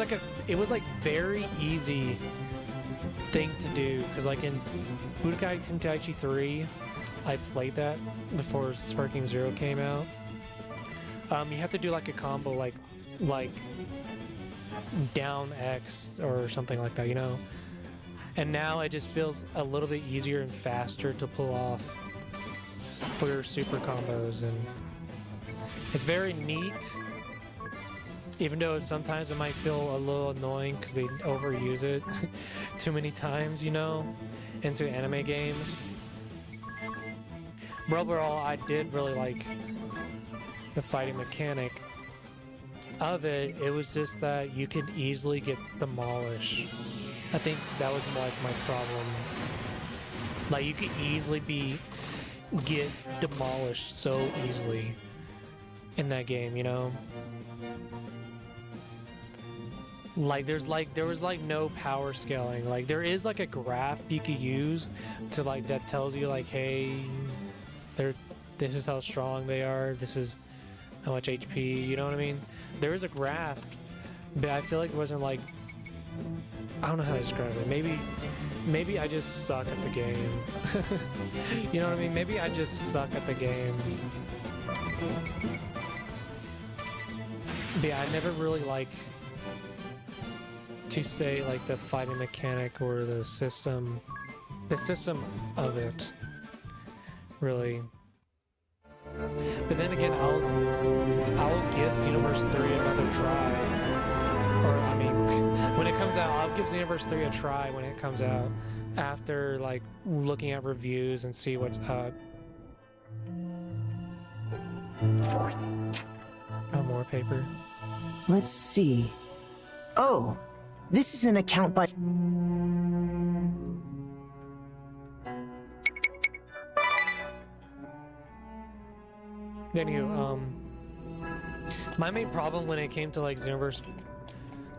like very easy thing to do, because, like, in Budokai Tenkaichi 3, I played that before Sparking Zero came out. You have to do like a combo like down X or something like that, you know? And now it just feels a little bit easier and faster to pull off for your super combos, and it's very neat, even though sometimes it might feel a little annoying because they overuse it too many times, you know, into anime games. But overall, I did really like the fighting mechanic of it. It was just that you could easily get demolished. I think that was like my problem. Like, you could easily get demolished so easily in that game, you know? Like, there was like no power scaling. Like, there is like a graph you could use to like that tells you like, hey, this is how strong they are, this is how much HP, you know what I mean? There is a graph, but I feel like it wasn't like, I don't know how to describe it. Maybe I just suck at the game. You know what I mean? Maybe I just suck at the game. But yeah, I never really like to say like the fighting mechanic or the system of it, really. But then again, I'll give Xenoverse 3 another try. Or, I mean, when it comes out, I'll give Xenoverse 3 a try when it comes out, after, like, looking at reviews and see what's up. Oh, more paper. Let's see. Oh, this is an account by... Anywho, my main problem when it came to, like, Xenoverse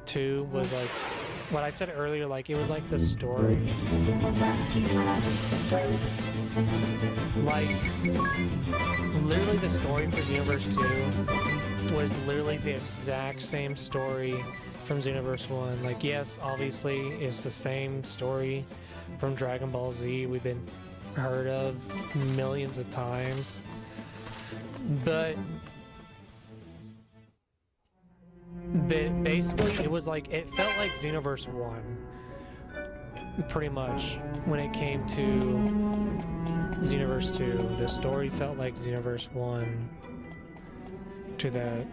2 was, like, what I said earlier, like, it was, like, the story. Like, literally the story for Xenoverse 2 was literally the exact same story from Xenoverse 1. Like, yes, obviously, it's the same story from Dragon Ball Z we've been heard of millions of times. But basically, it was like, it felt like Xenoverse 1, pretty much, when it came to Xenoverse 2. The story felt like Xenoverse 1 to that.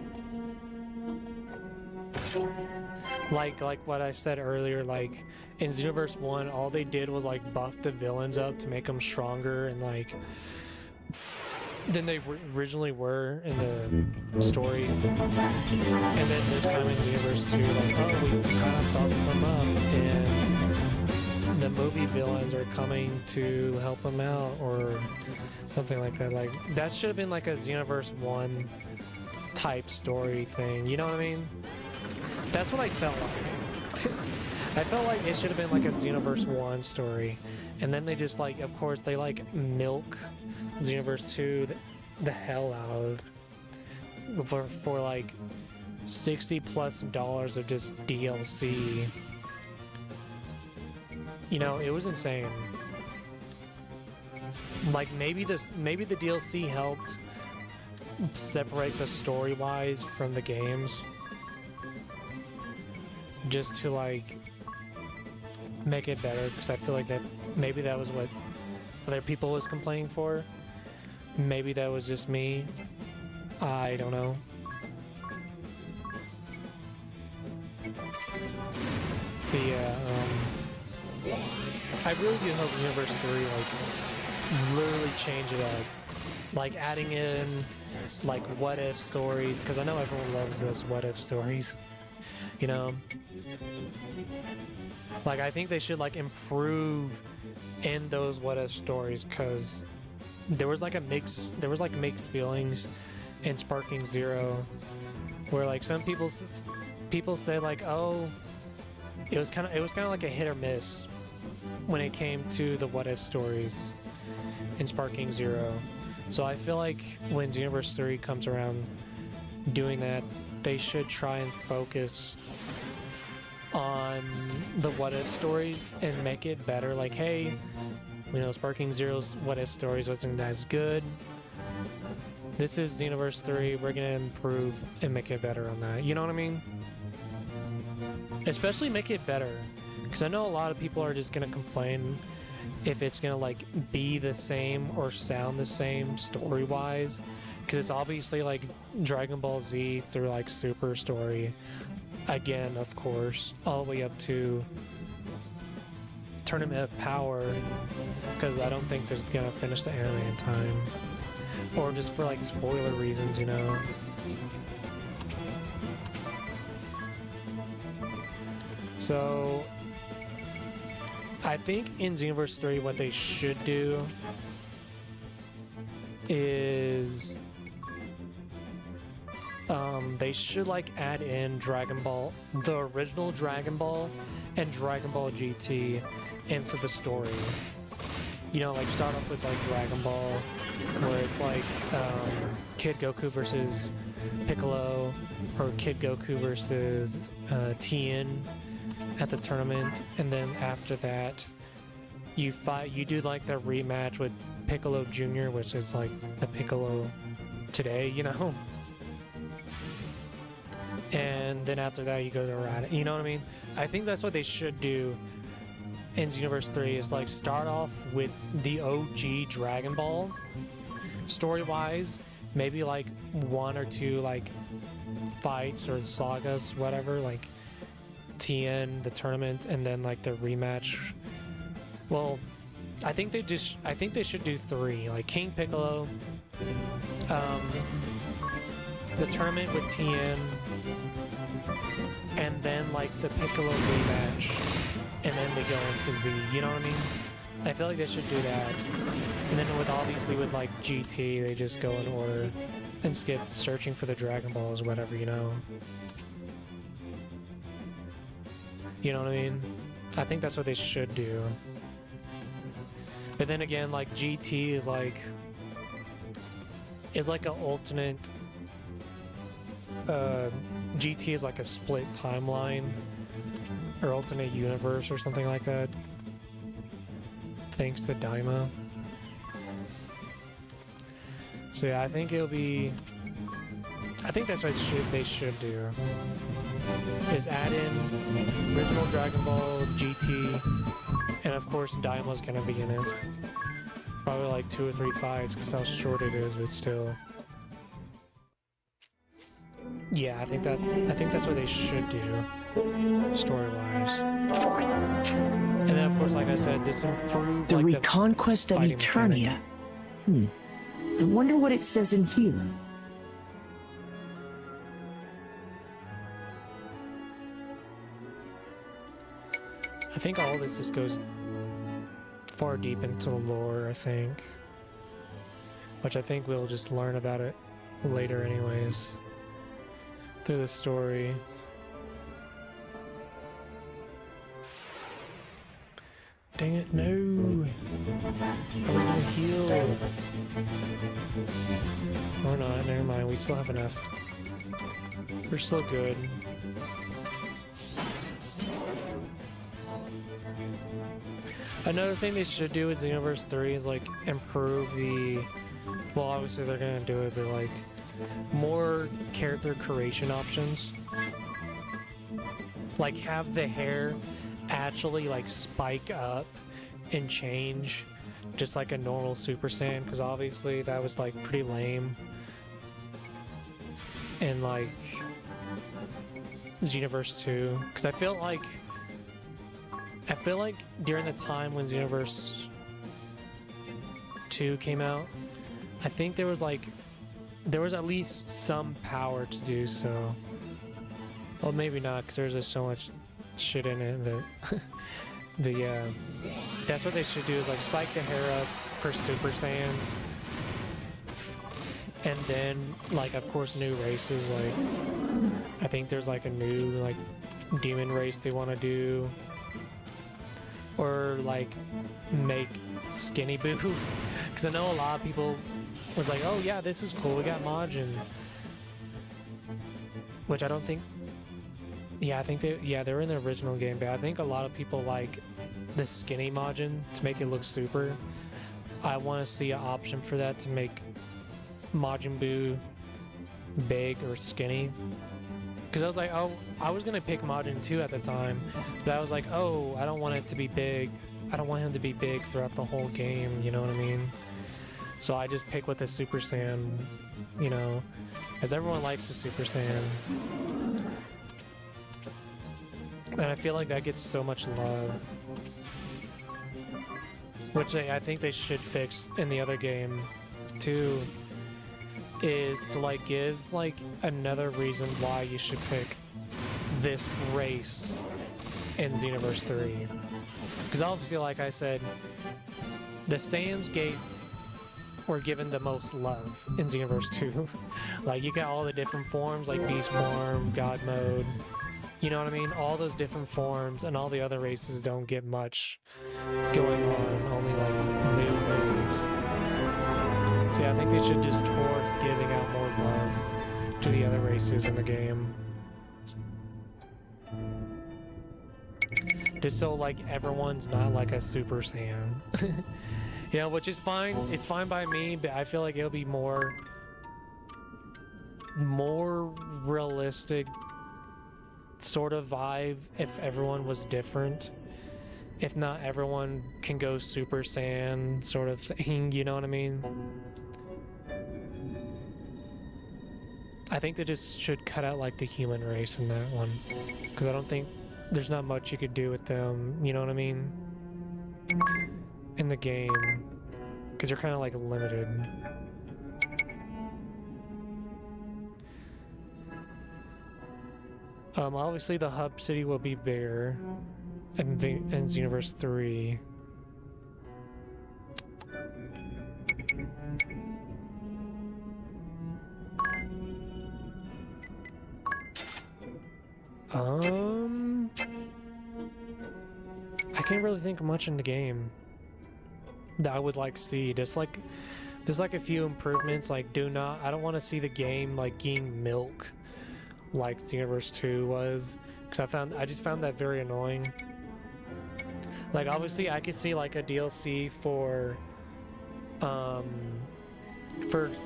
Like what I said earlier, like, in Xenoverse 1, all they did was, like, buff the villains up to make them stronger and, like, than they originally were in the story. And then this time in Xenoverse 2, like, oh, we kind of buffed them up, and the movie villains are coming to help him out or something like that. Like that should have been like a Xenoverse 1 type story thing. You know what I mean? That's what I felt like. I felt like it should have been like a Xenoverse 1 story. And then they just like, of course, they like milk Xenoverse 2 the hell out of for like $60+ of just DLC. You know, it was insane. Like maybe the DLC helped separate the story-wise from the games, just to like make it better, because I feel like that maybe that was what other people was complaining for. Maybe that was just me. I don't know. But yeah, I really do hope Universe 3 like literally change it up, like adding in like what if stories, because I know everyone loves those what if stories. You know, like I think they should like improve in those what if stories, because there was like mixed feelings in Sparking Zero, where like some people said like, oh, it was kind of like a hit or miss when it came to the what if stories in Sparking Zero. So I feel like when Xenoverse 3 comes around doing that, they should try and focus on the what if stories and make it better. Like, hey, you know, Sparking Zero's what if stories wasn't as good. This is Xenoverse 3, we're gonna improve and make it better on that. You know what I mean? Especially make it better, because I know a lot of people are just gonna complain if it's gonna like be the same or sound the same story-wise, because it's obviously like Dragon Ball Z through like Super Story, again, of course, all the way up to Tournament of Power, because I don't think they're gonna finish the anime in time, or just for like spoiler reasons, you know. So I think in Xenoverse 3 what they should do is they should like add in Dragon Ball, the original Dragon Ball and Dragon Ball GT into the story. You know, like start off with like Dragon Ball, where it's like Kid Goku versus Piccolo, or Kid Goku versus Tien at the tournament, and then after that you do like the rematch with Piccolo Jr., which is like the Piccolo today, you know. And then after that you go to Raditz, you know what I mean? I think that's what they should do in Xenoverse 3, is like start off with the OG Dragon Ball story-wise, maybe like 1 or 2 like fights or sagas, whatever, like Tien, the tournament, and then like the rematch. Well, I think they should do 3, like King Piccolo, the tournament with Tien, and then like the Piccolo rematch, and then they go into Z, you know what I mean? I feel like they should do that. And then with obviously with like GT, they just go in order and skip searching for the Dragon Balls or whatever, you know? You know what I mean? I think that's what they should do. But then again, like GT is like an alternate. GT is like a split timeline or alternate universe or something like that, thanks to Daima. So yeah, I think that's what they should do, is add in original Dragon Ball GT, and of course Daima's gonna be in it. Probably like 2 or 3 fights, because how short it is, but still. Yeah, I think that's what they should do, story-wise. And then, of course, like I said, this improved The like, Reconquest of fighting Eternia. mechanic. I wonder what it says in here. I think all this just goes far deep into the lore, I think. Which I think we'll just learn about it later anyways. Through the story. Dang it, no! I was gonna heal! Or not, never mind, we still have enough. We're still good. Another thing they should do with Xenoverse 3 is like improve the... Well, obviously they're gonna do it, but like more character creation options. Like have the hair actually like spike up and change just like a normal Super Saiyan, because obviously that was like pretty lame in like Xenoverse 2, because I feel like during the time when Xenoverse 2 came out, I think there was at least some power to do so. Well, maybe not, because there's just so much shit in it that but yeah, that's what they should do, is like spike the hair up for Super Saiyans, and then like of course new races, like I think there's like a new like demon race they want to do, or like make Skinny Boo, because I know a lot of people was like, oh yeah, this is cool, we got Majin, which I don't think. Yeah, I think they were in the original game, but I think a lot of people like the skinny Majin to make it look super. I want to see an option for that to make Majin Buu big or skinny. Because I was like, oh, I was gonna pick Majin 2 at the time, but I was like, oh, I don't want it to be big. I don't want him to be big throughout the whole game, you know what I mean? So I just pick with the Super Saiyan, you know, as everyone likes the Super Saiyan. And I feel like that gets so much love. Which I think they should fix in the other game, too, is to like give like another reason why you should pick this race in Xenoverse 3. Because obviously, like I said, the Saiyans were given the most love in Xenoverse 2. Like, you got all the different forms, like Beast Form, God Mode, you know what I mean? All those different forms, and all the other races don't get much going on, only like new movies. So yeah, I think they should just towards giving out more love to the other races in the game. Just so like everyone's not like a Super Saiyan. You know, which is fine. It's fine by me, but I feel like it'll be more realistic sort of vibe if everyone was different. If not everyone can go Super Saiyan sort of thing, you know what I mean? I think they just should cut out like the human race in that one, because I don't think there's not much you could do with them, you know what I mean? In the game, because you're kind of like limited. Obviously the hub city will be bigger in Xenoverse 3. I can't really think of much in the game that I would like to see. There's like a few improvements, like I don't want to see the game like getting milk like Xenoverse 2 was, because I just found that very annoying. Like obviously I could see like a DLC for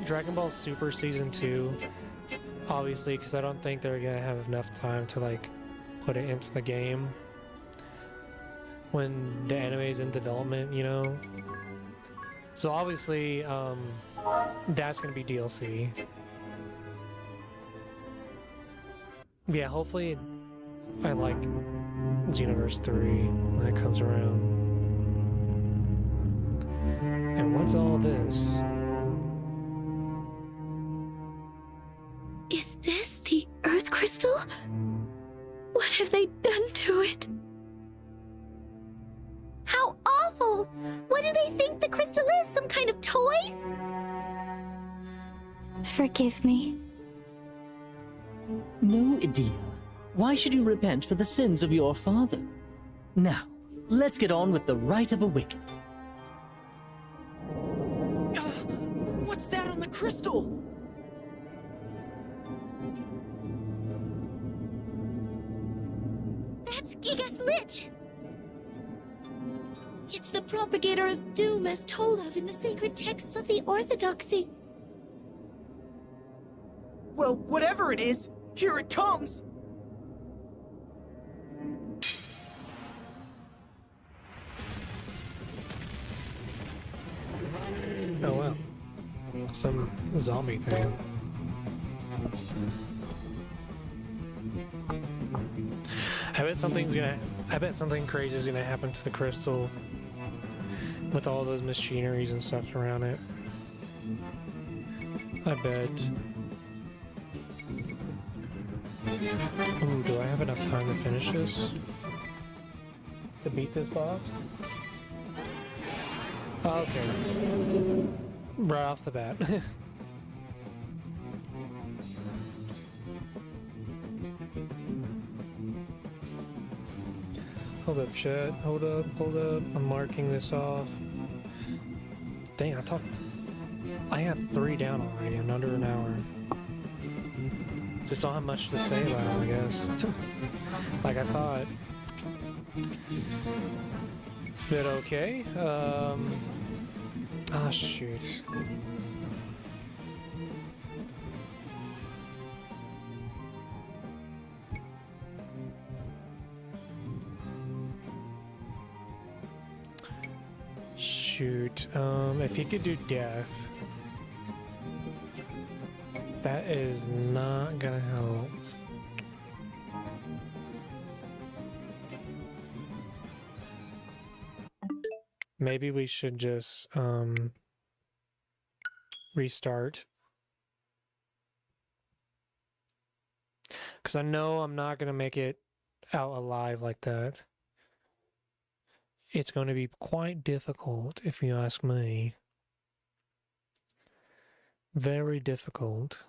Dragon Ball Super Season 2, obviously, because I don't think they're gonna have enough time to like put it into the game when the anime is in development, you know? So obviously that's gonna be DLC. Yeah, hopefully I like Xenoverse 3 when it comes around. And what's all this? Is this the Earth Crystal? What have they done to it? How awful! What crystal is? Some kind of toy? Forgive me. No, dear. Why should you repent for the sins of your father? Now, let's get on with the rite of awakening. What's that on the crystal? That's Gigas Lich! It's the propagator of doom as told of in the sacred texts of the Orthodoxy. Well, whatever it is, here it comes! Oh wow. Some zombie thing. I bet something crazy is gonna happen to the crystal with all those machineries and stuff around it. I bet. Ooh, do I have enough time to finish this? To beat this boss? Oh, okay. Right off the bat. Hold up, chat. Hold up, hold up. I'm marking this off. Dang, I had 3 down already in under an hour. Just don't have much to say about it, I guess. Like I thought. But okay. Ah, shoot. Shoot. If you could do death, that is not gonna help. Maybe we should just restart. Because I know I'm not gonna make it out alive like that. It's going to be quite difficult, if you ask me. Very difficult.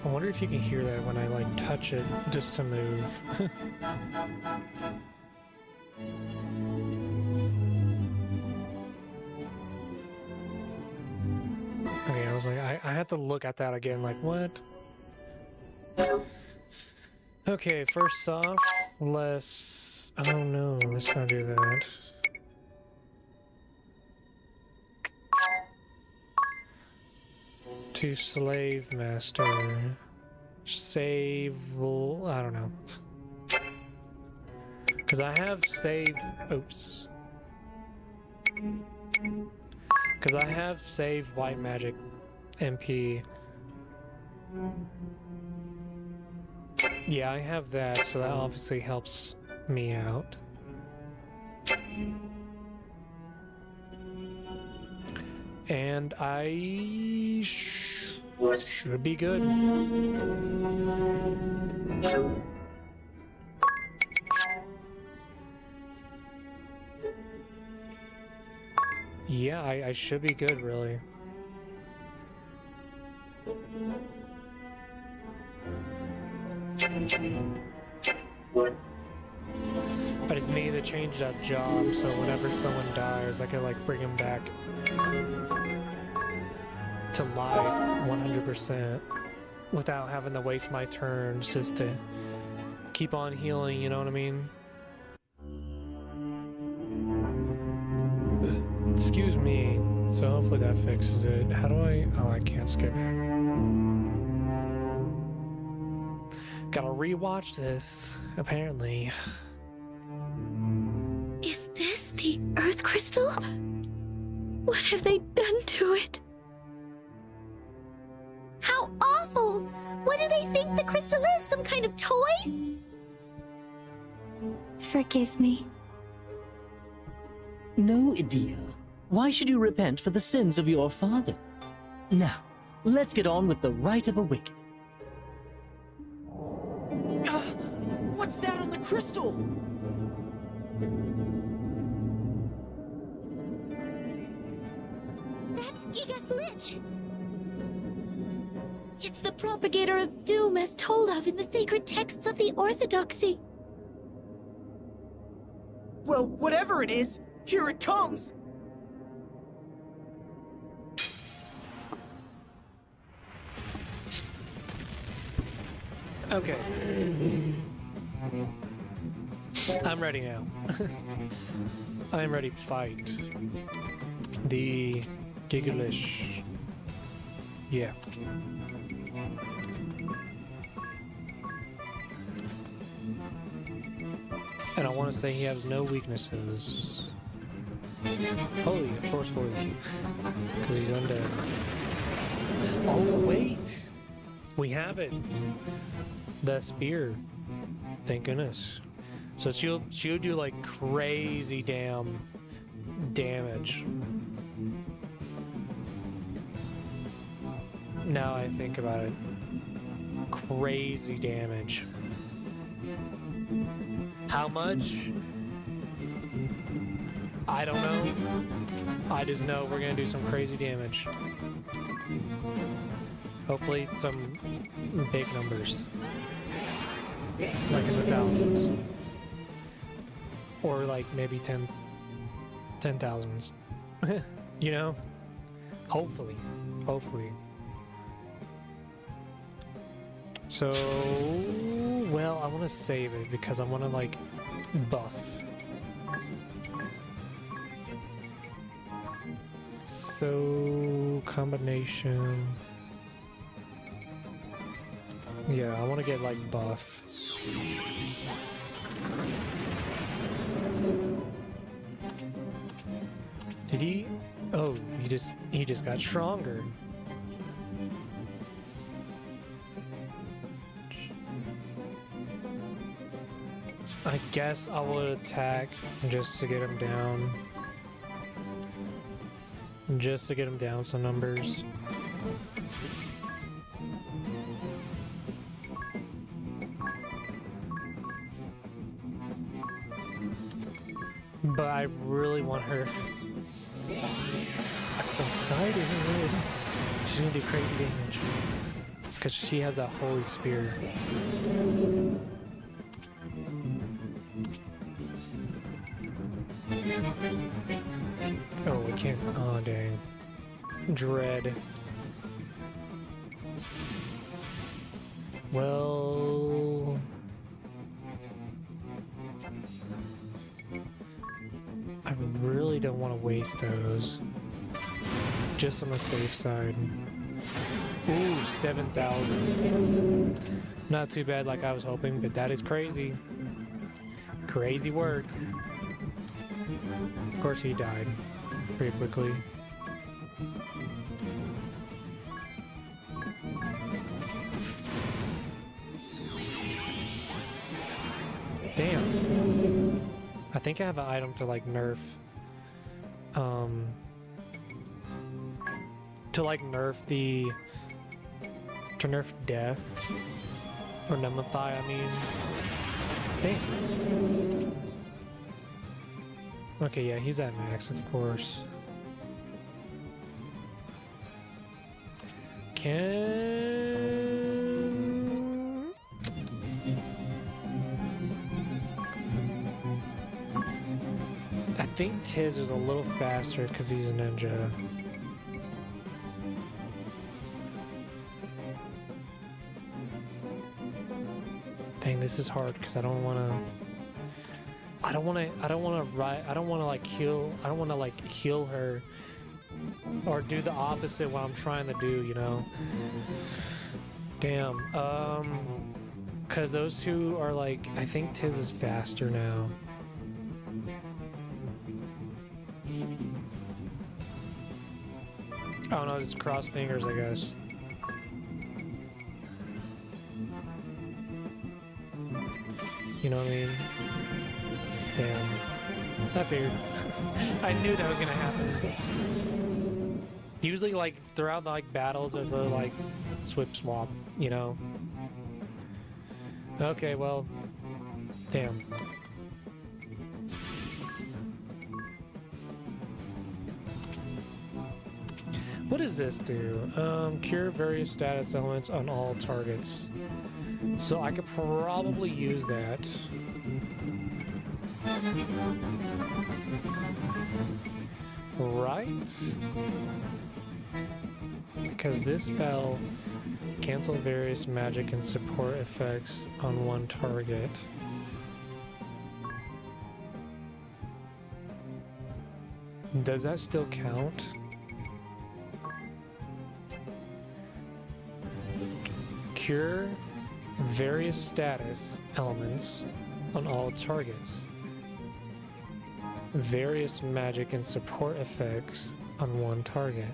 I wonder if you can hear that when I like touch it just to move. Okay, I was like, I had to look at that again, like, what? Okay, first off, let's... Oh no, let's not do that. To slave master. Save... I don't know. Because I have save... Oops. Because I have saved white magic MP. Yeah, I have that, so that obviously helps me out. And I should be good. Yeah, I should be good, really. I just need to change that job, so whenever someone dies, I can, like, bring him back to life 100% without having to waste my turns just to keep on healing, you know what I mean? Excuse me. So hopefully that fixes it. How do I... Oh, I can't skip it. Gotta rewatch this, apparently. Is this the Earth Crystal? What have they done to it? How awful! What do they think the crystal is? Some kind of toy? Forgive me. No, dear. Why should you repent for the sins of your father? Now, let's get on with the rite of awakening. What's that on the crystal? That's Giga's Lich! It's the propagator of doom as told of in the sacred texts of the Orthodoxy. Well, whatever it is, here it comes! Okay. I'm ready now. I'm ready to fight. The Gigalish. Yeah. And I want to say he has no weaknesses. Holy, of course, holy. Because he's undead. Oh, wait! We have it! The spear. Thank goodness. So she'll do like crazy damage. Now I think about it. Crazy damage. How much? I don't know. I just know we're gonna do some crazy damage. Hopefully some big numbers. Like in the thousands. Or like maybe 10,000s. You know? Hopefully. Hopefully. So, well, I want to save it because I want to like buff. So, combination. Yeah, I want to get like buff. Did he? Oh, he just got stronger. I guess I will attack just to get him down. Just to get him down some numbers. But I really want her. I'm so excited. She's gonna do crazy damage. Because she has that holy spear. Oh, I can't. Oh, dang. Dread. Well. I really don't want to waste those. Just on the safe side. Ooh, 7,000. Not too bad like I was hoping, but that is crazy. Crazy work. Of course he died pretty quickly. Damn. I think I have an item to like nerf. To like nerf the... To nerf death. Or Nemetai, I mean. Damn. Okay, yeah, he's at max, of course. Can... I think Tiz is a little faster because he's a ninja. Dang, this is hard because I don't want to like heal her or do the opposite what I'm trying to do, you know. Damn. Cuz those two are like, I think Tiz is faster now. Oh no, just cross fingers, I guess. You know what I mean? Damn. I figured. I knew that was gonna happen. Usually, like, throughout, like, battles, it'll go, like, swip swap, you know? Okay, well, damn. What does this do? Cure various status elements on all targets. So I could probably use that. Right? Because this spell cancel various magic and support effects on one target. Does that still count? Cure various status elements on all targets. Various magic and support effects on one target.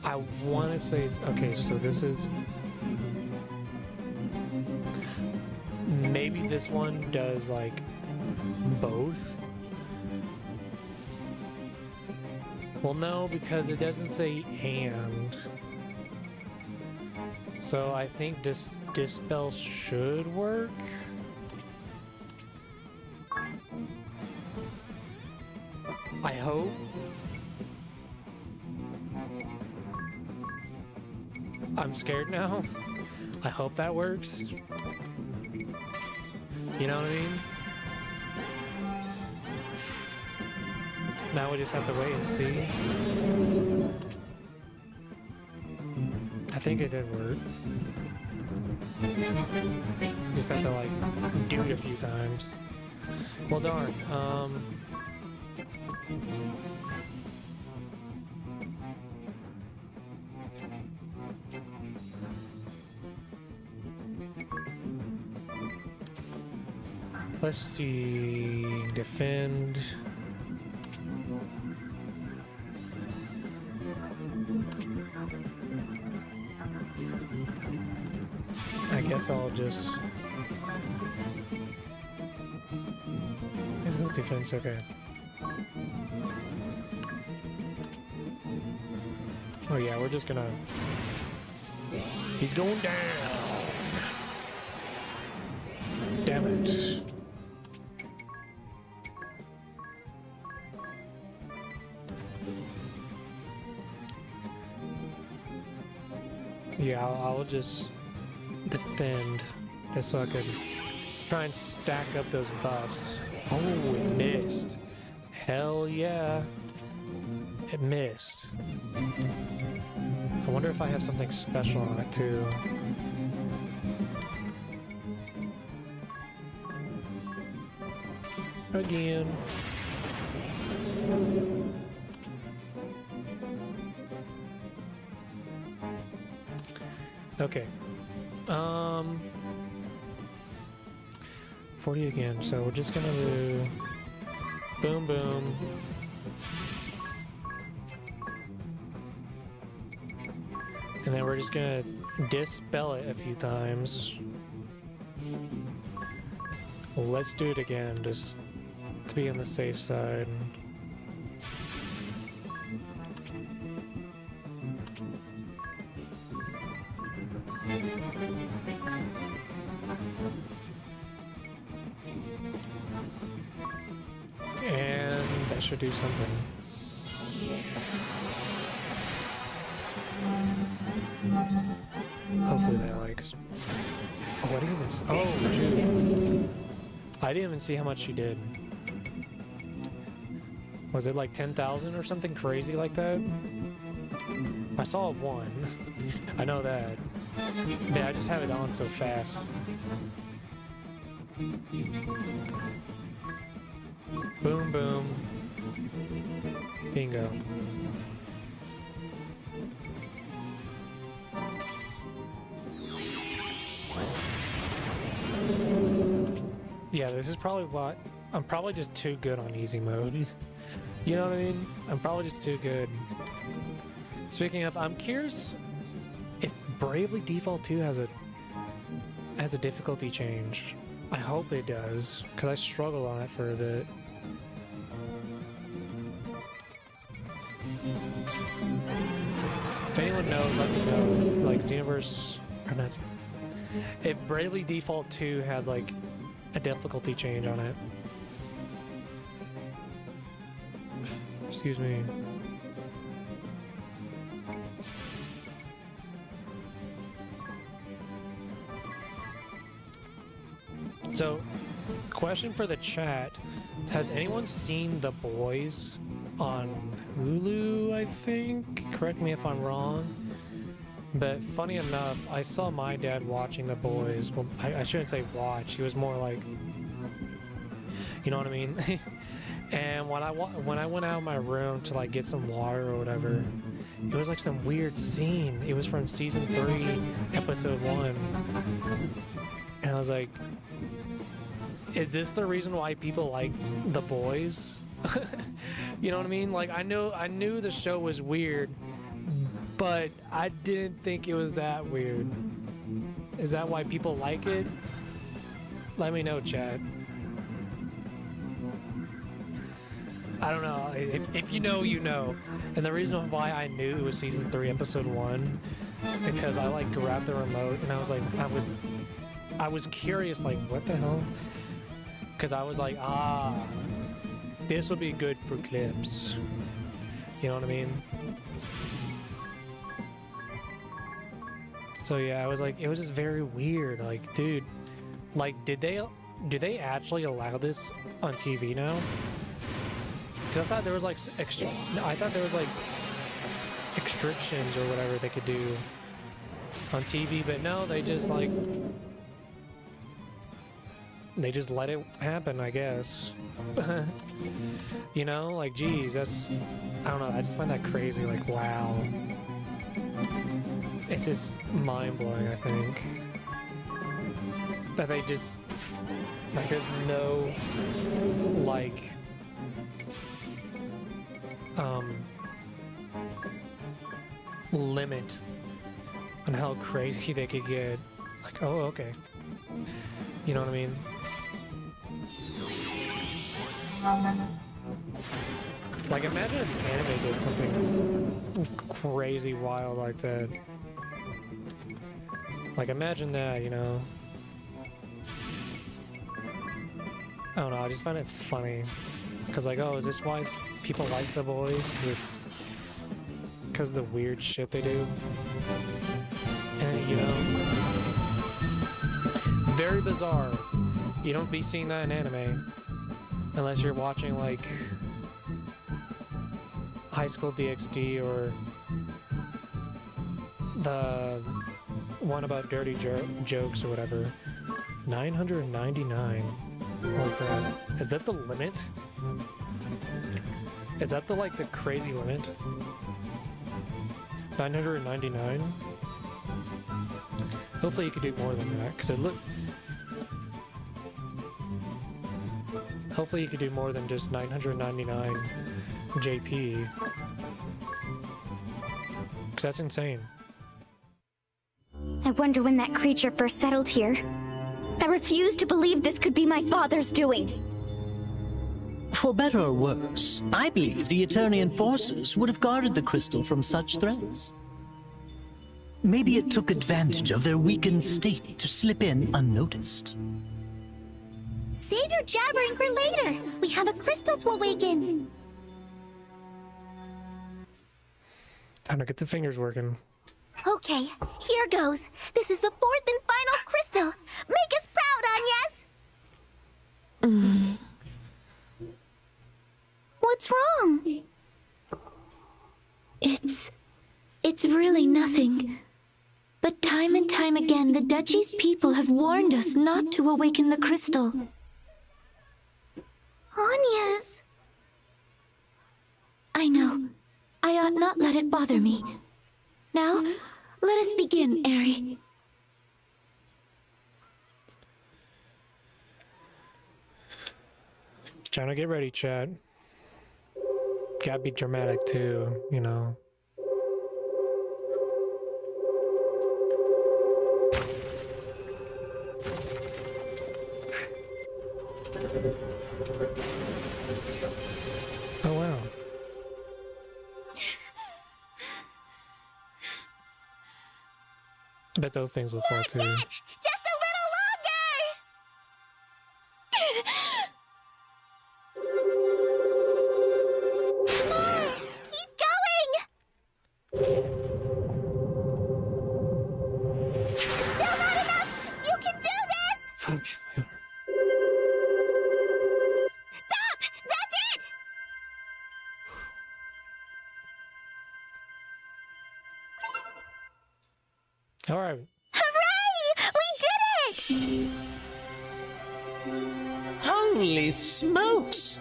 I want to say, okay, so this is, maybe this one does like both. Well, no, because it doesn't say and. So I think Dispel should work. I hope. I'm scared now. I hope that works. You know what I mean? Now we just have to wait and see. I think it did work. Just have to like do it a few times. Well, darn. Let's see. Defend. I guess I'll just. Let's go defense, okay. Oh yeah, we're just gonna. He's going down! Damn it. Yeah, I'll just defend just so I could try and stack up those buffs. Oh, it missed. Hell yeah. It missed. I wonder if I have something special on it too. Again. Okay. 40 again, so we're just gonna do boom boom. And then we're just gonna dispel it a few times. Well, let's do it again, just to be on the safe side. And that should do something. Hopefully that likes. Oh, I didn't even. Oh, shoot. I didn't even see how much she did. Was it like 10,000 or something crazy like that? I saw a 1. I know that. Yeah, I just have it on so fast. Boom, boom. Bingo. Yeah, this is probably what... I'm probably just too good on easy mode. You know what I mean? I'm probably just too good. Speaking of, I'm curious if Bravely Default 2 has a difficulty change. I hope it does, because I struggled on it for a bit. If anyone knows, let me know. If, like Xenoverse or not. If Bravely Default 2 has like a difficulty change on it. Excuse me. So, question for the chat. Has anyone seen The Boys on Hulu, I think? Correct me if I'm wrong. But funny enough, I saw my dad watching The Boys. Well, I shouldn't say watch. He was more like, you know what I mean? And when I went out of my room to like get some water or whatever, it was like some weird scene. It was from season 3, episode 1. And I was like, is this the reason why people like The Boys? You know what I mean? Like I knew the show was weird, but I didn't think it was that weird. Is that why people like it? Let me know, chat. I don't know. If you know, you know. And the reason why I knew it was season 3, episode 1, because I like grabbed the remote and I was like, I was curious, like, what the hell? Because I was like, this will be good for clips. You know what I mean? So yeah, I was like, it was just very weird. Like, dude, like, do they actually allow this on TV now? Because I thought there was like restrictions or whatever they could do on TV, but no, they just let it happen, I guess. You know, like, geez, that's, I don't know, I just find that crazy, like, wow. It's just mind-blowing, I think. That they just, like, there's no, like, limit on how crazy they could get. Like, oh, okay. You know what I mean? Like, imagine if anime did something crazy wild like that. Like, imagine that, you know? I don't know, I just find it funny. Because, like, oh, is this why people like The Boys? Because of the weird shit they do? And, you know? Very bizarre. You don't be seeing that in anime. Unless you're watching, like, High School DxD or the one about dirty jokes or whatever. 999. Holy crap. Is that the limit? Is that the, like, the crazy limit? 999? Hopefully you could do more than that, because it looked... Hopefully you could do more than just 999 JP. Because that's insane. I wonder when that creature first settled here. I refuse to believe this could be my father's doing. For better or worse, I believe the Eternian forces would have guarded the crystal from such threats. Maybe it took advantage of their weakened state to slip in unnoticed. Save your jabbering for later. We have a crystal to awaken. Time to get the fingers working. Okay, here goes. This is the 4th and final crystal. Make us proud, Agnes. What's wrong? It's really nothing. But time and time again, the Duchy's people have warned us not to awaken the crystal. Agnes. I know. I ought not let it bother me. Now, let us begin, Eri. Trying to get ready, chat. Gotta be dramatic too, you know. Oh wow. I bet those things will fall too. Just a little longer! More! Keep going! Still not enough! You can do this! Fuck. Stop! That's it! All right. Hooray! We did it! Holy smokes!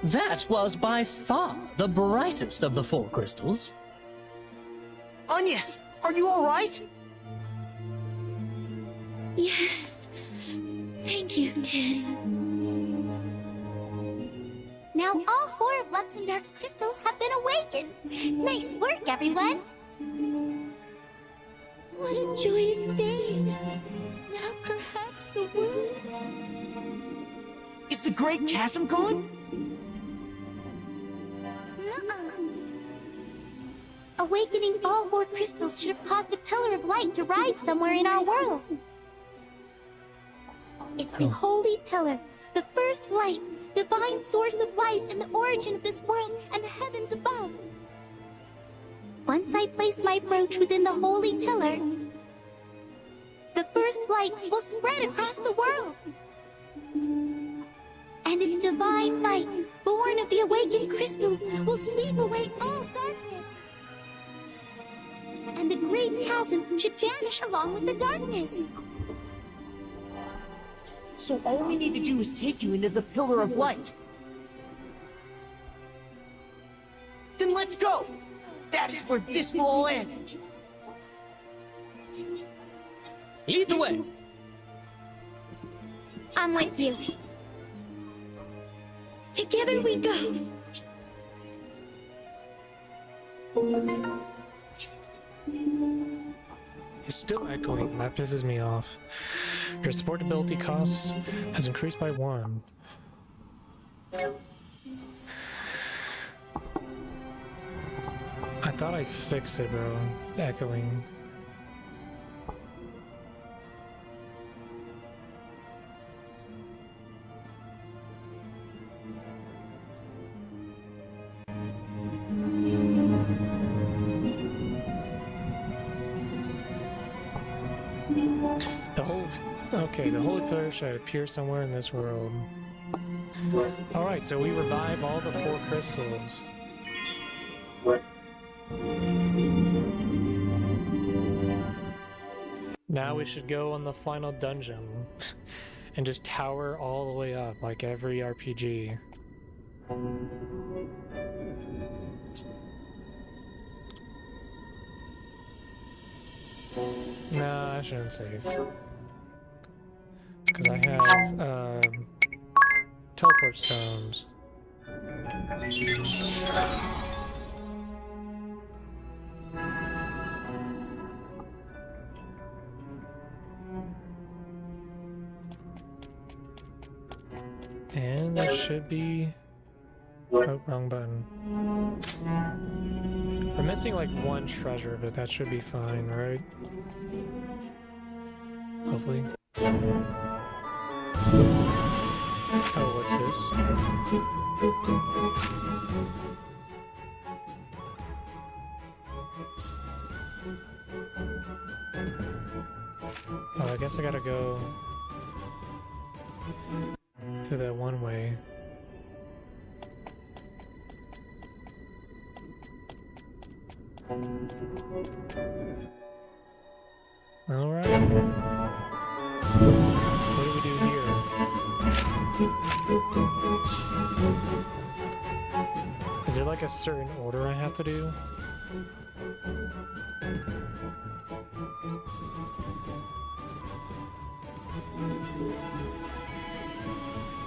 That was by far the brightest of the 4 crystals. Agnes, are you alright? Yes. Thank you, Tiz. Now all 4 of Lux and Dark's crystals have been awakened. Nice work, everyone! What a joyous day. Now perhaps the world... Is the Great Chasm gone? Nuh-uh. Awakening all 4 crystals should have caused a pillar of light to rise somewhere in our world. It's the Holy Pillar, the first light, divine source of life and the origin of this world and the heavens above. Once I place my brooch within the Holy Pillar, the first light will spread across the world. And its divine light, born of the awakened crystals, will sweep away all darkness. And the great chasm should vanish along with the darkness. So all we need to do is take you into the Pillar of Light. Then let's go! That is where this will all end. Lead the way. I'm with you. Together we go. It's still echoing. That pisses me off. Your support ability costs has increased by 1. I thought I fixed it, bro. Echoing. Okay, the Holy Pillar should appear somewhere in this world. Alright, so we revive all the 4 crystals. Now we should go on the final dungeon and just tower all the way up like every RPG. Nah, I shouldn't save. Because I have teleport stones. And that should be... Oh, wrong button. We're missing like 1 treasure, but that should be fine, right? Hopefully. Oh, what's this? Oh, I guess I gotta go through that one way. Alright. What do we do here? Is there like a certain order I have to do?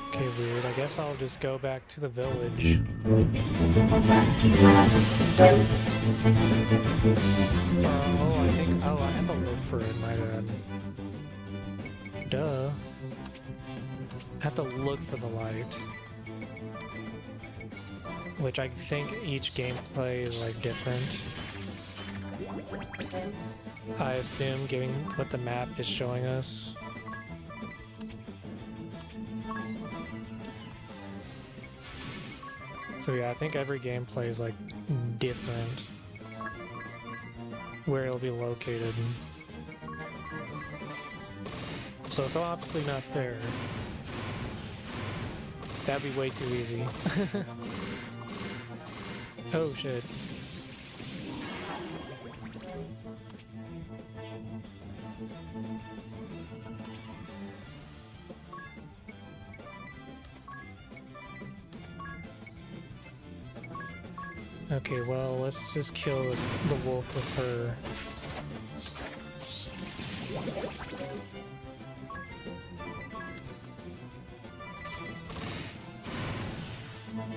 Okay, weird. I guess I'll just go back to the village. Oh, I have to look for it, my bad. Duh. I have to look for the light. Which I think each gameplay is like different. I assume, given what the map is showing us. So yeah, I think every gameplay is like different where it'll be located. So it's obviously not there. That'd be way too easy. Oh shit. Okay, well, let's just kill the wolf with her.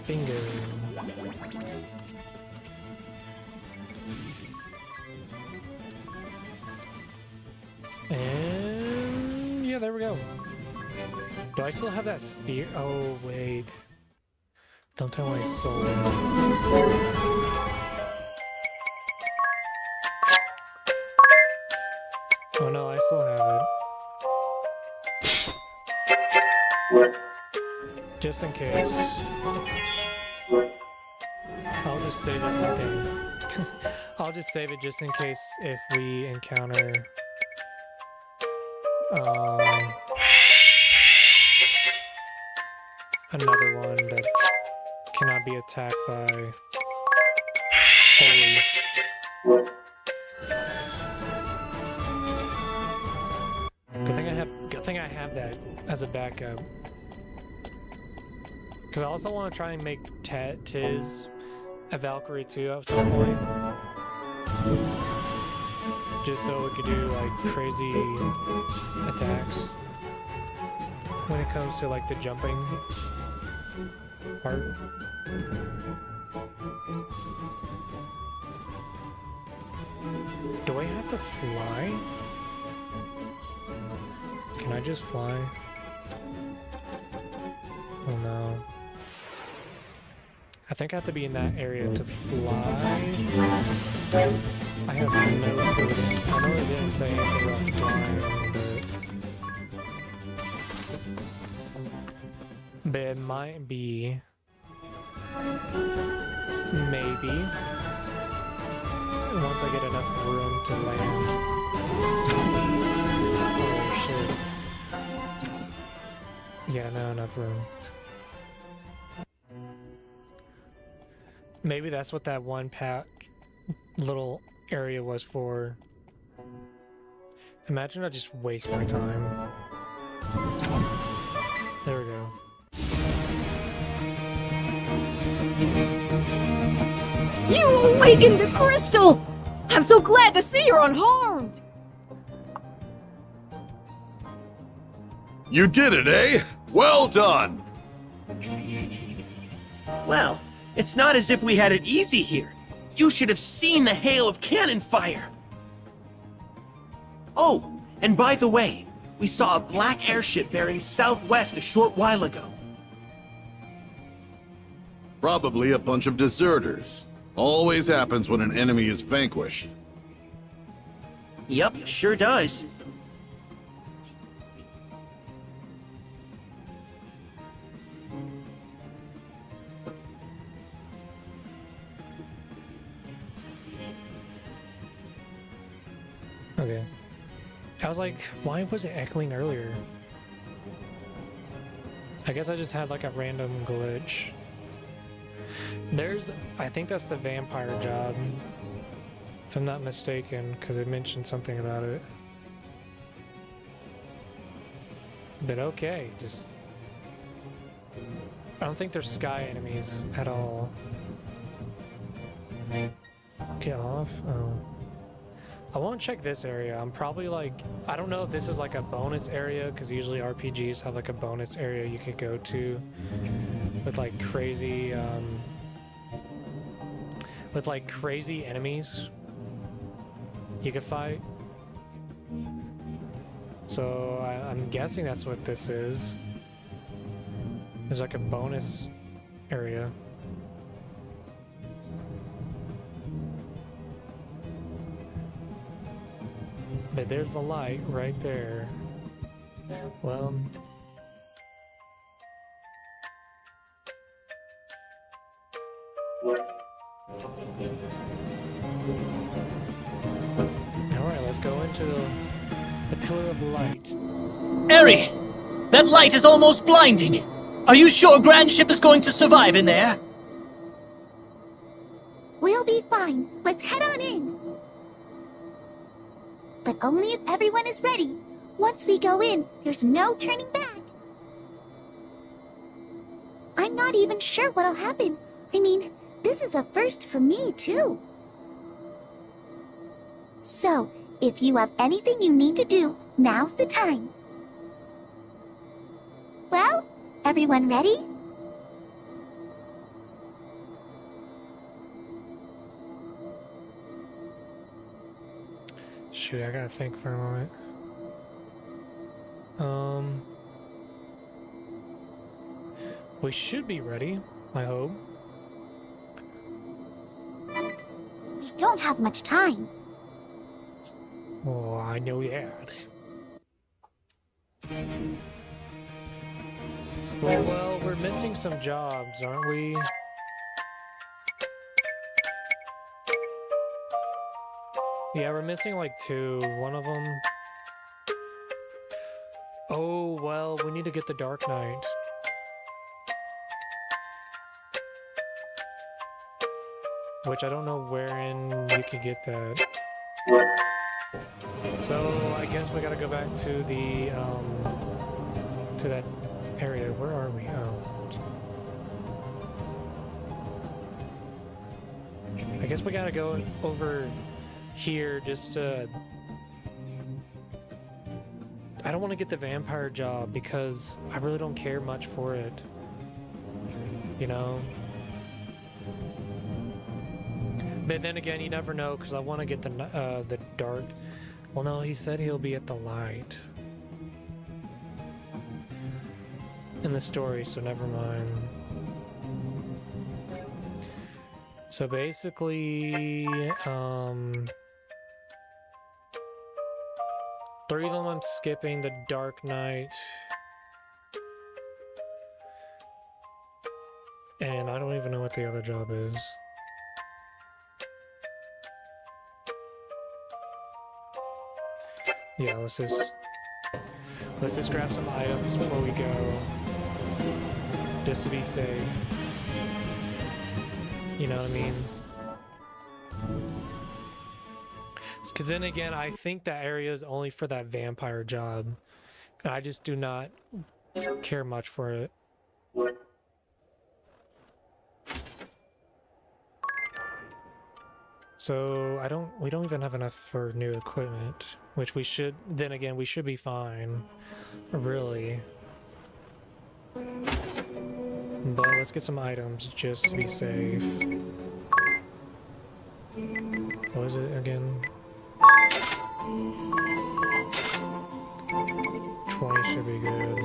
Bingo. And yeah, there we go. Do I still have that spear? Oh, wait. Don't tell my soul. Oh no, I still have it. Just in case. I'll just save it. Okay. I'll just save it just in case if we encounter another one that cannot be attacked by holy. Good thing I have that as a backup. Because I also want to try and make Tiz a Valkyrie too at some point. Just so we could do like crazy attacks when it comes to like the jumping part. Do I have to fly? Can I just fly? Oh no. I think I have to be in that area to fly. I have no clue. I know it didn't say anything about flying, but it might be. Maybe. Once I get enough room to land. Oh shit. Yeah, not enough room. Maybe that's what that one little area was for. Imagine I just waste my time. There we go. You awakened the crystal! I'm so glad to see you're unharmed! You did it, eh? Well done! Well, it's not as if we had it easy here. You should have seen the hail of cannon fire. Oh, and by the way, we saw a black airship bearing southwest a short while ago. Probably a bunch of deserters. Always happens when an enemy is vanquished. Yep, sure does. Okay. I was like, why was it echoing earlier? I guess I just had like a random glitch. I think that's the vampire job, if I'm not mistaken, because it mentioned something about it. But okay, just... I don't think there's sky enemies at all. Get off? Oh. I want to check this area. I'm probably like... I don't know if this is like a bonus area, because usually RPGs have like a bonus area you could go to with like crazy... with like crazy enemies you could fight. So I'm guessing that's what this is. There's like a bonus area. But there's the light right there. Well... Alright, let's go into the Pillar of Light. Eri! That light is almost blinding! Are you sure Grand Ship is going to survive in there? We'll be fine. Let's head on in. But only if everyone is ready. Once we go in, there's no turning back. I'm not even sure what'll happen. I mean, this is a first for me, too. So, if you have anything you need to do, now's the time. Well, everyone ready? Shoot, I gotta think for a moment. We should be ready, I hope. We don't have much time. Oh, I know that. Well, we're missing some jobs, aren't we? Yeah, we're missing like 2. One of them... Oh, well, we need to get the Dark Knight. Which I don't know wherein you can get that. So, I guess we gotta go back to the, to that area. Where are we? Oh. I guess we gotta go over here just to... I don't want to get the vampire job because I really don't care much for it. You know? But then again, you never know because I want to get the dark... Well, no, he said he'll be at the light. In the story, so never mind. So basically, 3 of them I'm skipping, the Dark Knight. And I don't even know what the other job is. Yeah, let's just grab some items before we go. Just to be safe. You know what I mean? Because then again, I think that area is only for that vampire job. And I just do not care much for it. So we don't even have enough for new equipment, which we should, then again, we should be fine, really. But let's get some items just to be safe. What is it again? 20 should be good.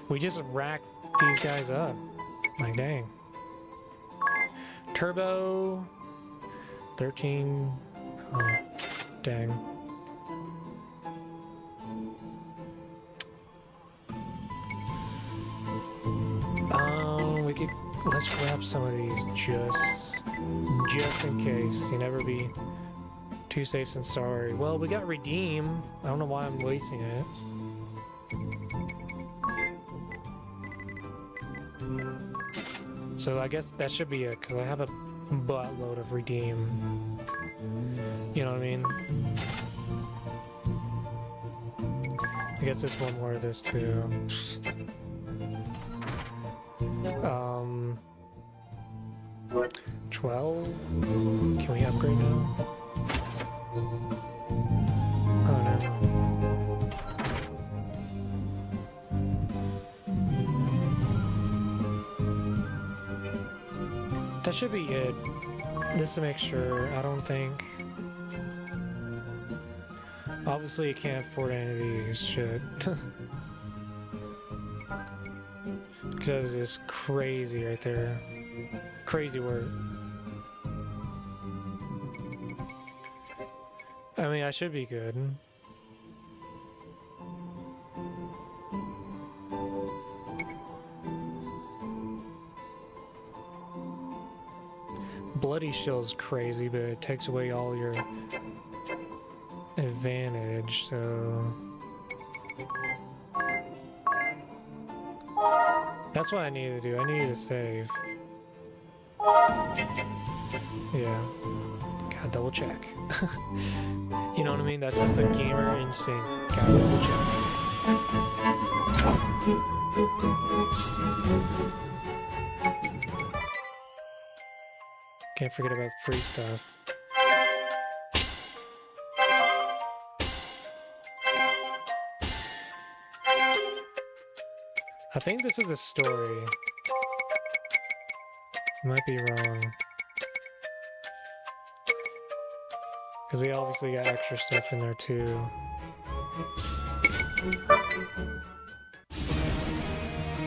We just racked these guys up. Like, dang. Turbo 13. Oh, dang. Let's grab some of these just in case. You never be too safe than sorry. Well, we got redeem. I don't know why I'm wasting it. So I guess that should be it, because I have a buttload of redeem. You know what I mean? I guess there's one more of this too. 12? Can we upgrade now? Oh no. That should be it. Just to make sure, I don't think... Obviously you can't afford any of these, shit. Because that is just crazy right there. Crazy work. I mean, I should be good. Bloody Shield's crazy, but it takes away all your advantage, so... That's what I need to do. I need to save. Yeah. Gotta double check. You know what I mean? That's just a gamer instinct. Gotta double check. Can't forget about free stuff. I think this is a story. Might be wrong. Because we obviously got extra stuff in there too.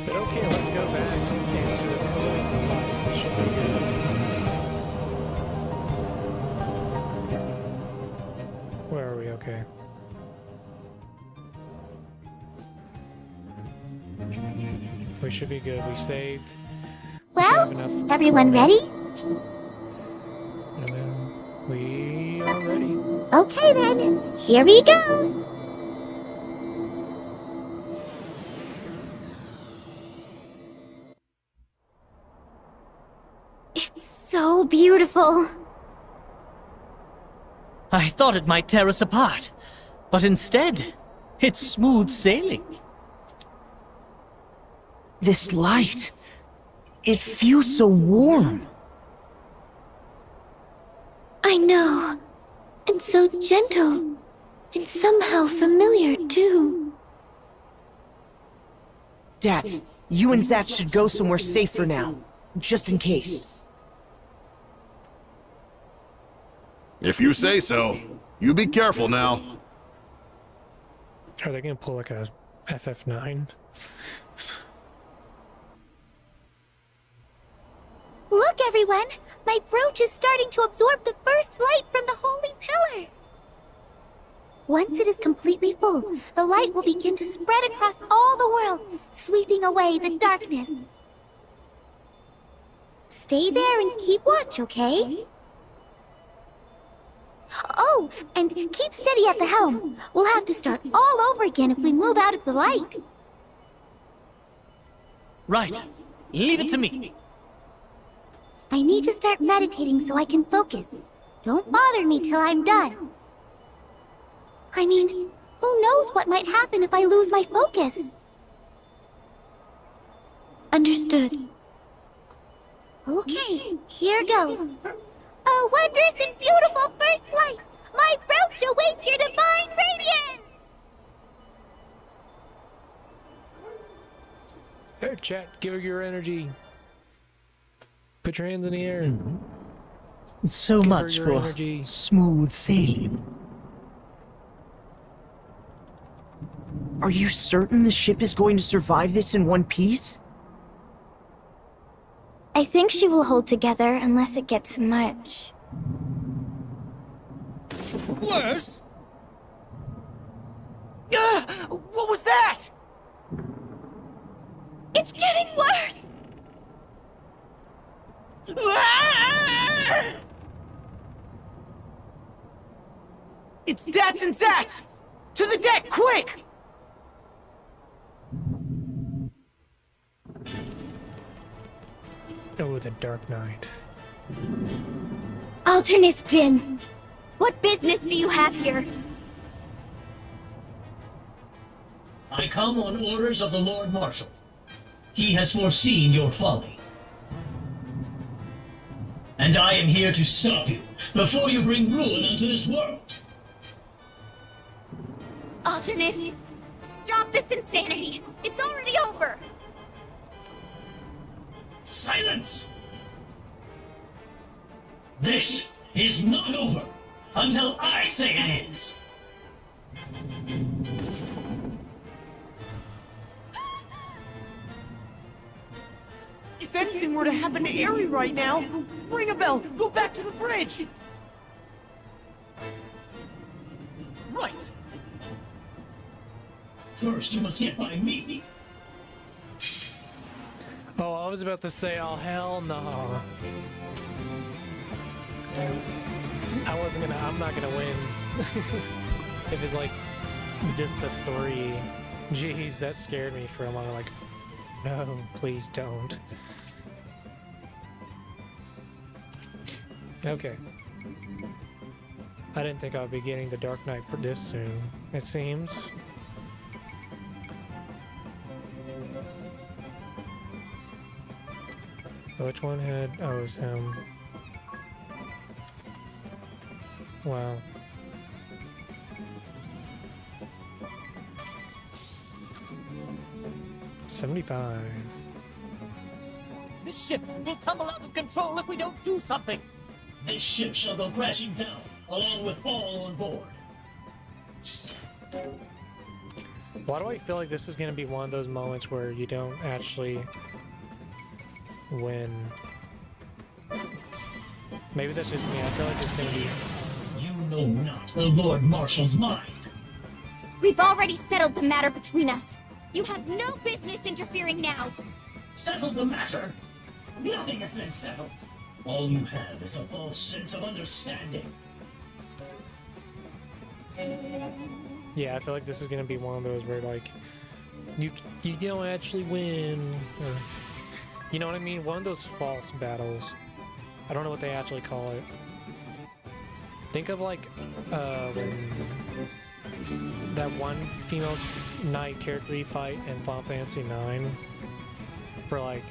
But okay, let's go back into the political life. It should be good. Where are we? Okay. We should be good. We saved. Well, enough. everyone ready? We are ready. Okay then, here we go. It's so beautiful. I thought it might tear us apart, but instead, it's smooth sailing. This light. It feels so warm. I know. And so gentle. And somehow familiar, too. Dad, you and Zach should go somewhere safe for now. Just in case. If you say so. You be careful now. Are they gonna pull like a FF9? Look, everyone! My brooch is starting to absorb the first light from the holy pillar. Once it is completely full, the light will begin to spread across all the world, sweeping away the darkness. Stay there and keep watch, okay? Oh, and keep steady at the helm. We'll have to start all over again if we move out of the light. Right. Leave it to me. I need to start meditating so I can focus. Don't bother me till I'm done. I mean, who knows what might happen if I lose my focus? Understood. Okay, here goes. A wondrous and beautiful first light! My brooch awaits your divine radiance! Hey, chat, give her your energy. Put your hands in the air. So Give her much your for energy. smooth sailing. Are you certain the ship is going to survive this in one piece? I think she will hold together unless it gets much. Worse? What was that? It's getting worse! It's Dats and Zats! To the deck, quick! Oh, the Dark Knight. Alternus Jin, what business do you have here? I come on orders of the Lord Marshal. He has foreseen your folly. And I am here to stop you before you bring ruin onto this world. Alternus, stop this insanity! It's already over! Silence! This is not over until I say it is. If anything were to happen to Eri right now, ring a bell, go back to the bridge! Right! First, you must get by me. Oh, I was about to say, oh, hell no. I'm not gonna win. If it's like just the 3. Jeez, that scared me for a moment. Like, no, please don't. Okay. I didn't think I would be getting the Dark Knight this soon, it seems. Which one had... Oh, it was him. Wow. $75. This ship will tumble out of control if we don't do something! This ship shall go crashing down, along with all on board. Why do I feel like this is going to be one of those moments where you don't actually win? Maybe that's just me. I feel like it's going to be... You know not the Lord Marshal's mind. We've already settled the matter between us. You have no business interfering now. Settle the matter? Nothing has been settled. All you have is a false sense of understanding. Yeah, I feel like this is going to be one of those where, like, you don't actually win. Or, you know what I mean? One of those false battles. I don't know what they actually call it. Think of, like, when that one female knight character you fight in Final Fantasy IX for, like,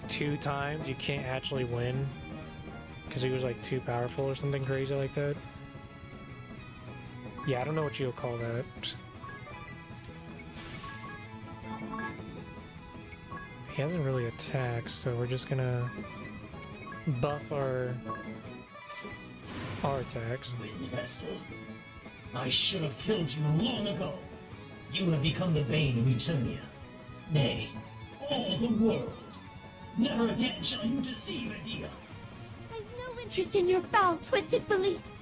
2 times you can't actually win because he was, like, too powerful or something crazy like that. Yeah, I don't know what you'll call that. He hasn't really attacked, so we're just gonna buff our attacks. Wind Vestal, I should have killed you long ago. You have become the bane of Eternia. Nay, all the world. Never again shall you deceive Edea. I've no interest in your foul, twisted beliefs.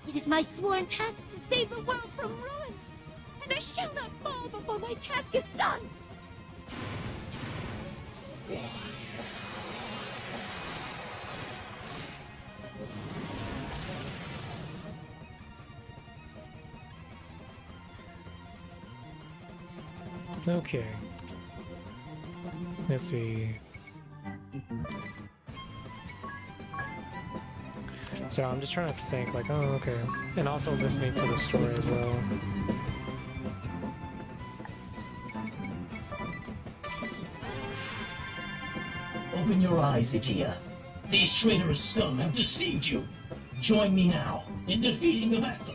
It is my sworn task to save the world from ruin, and I shall not fall before my task is done. Okay. Let's see. So I'm just trying to think, like, oh, okay. And also listening to the story as well. Open your eyes, Edea. These traitorous scum have deceived you. Join me now in defeating the Vestal.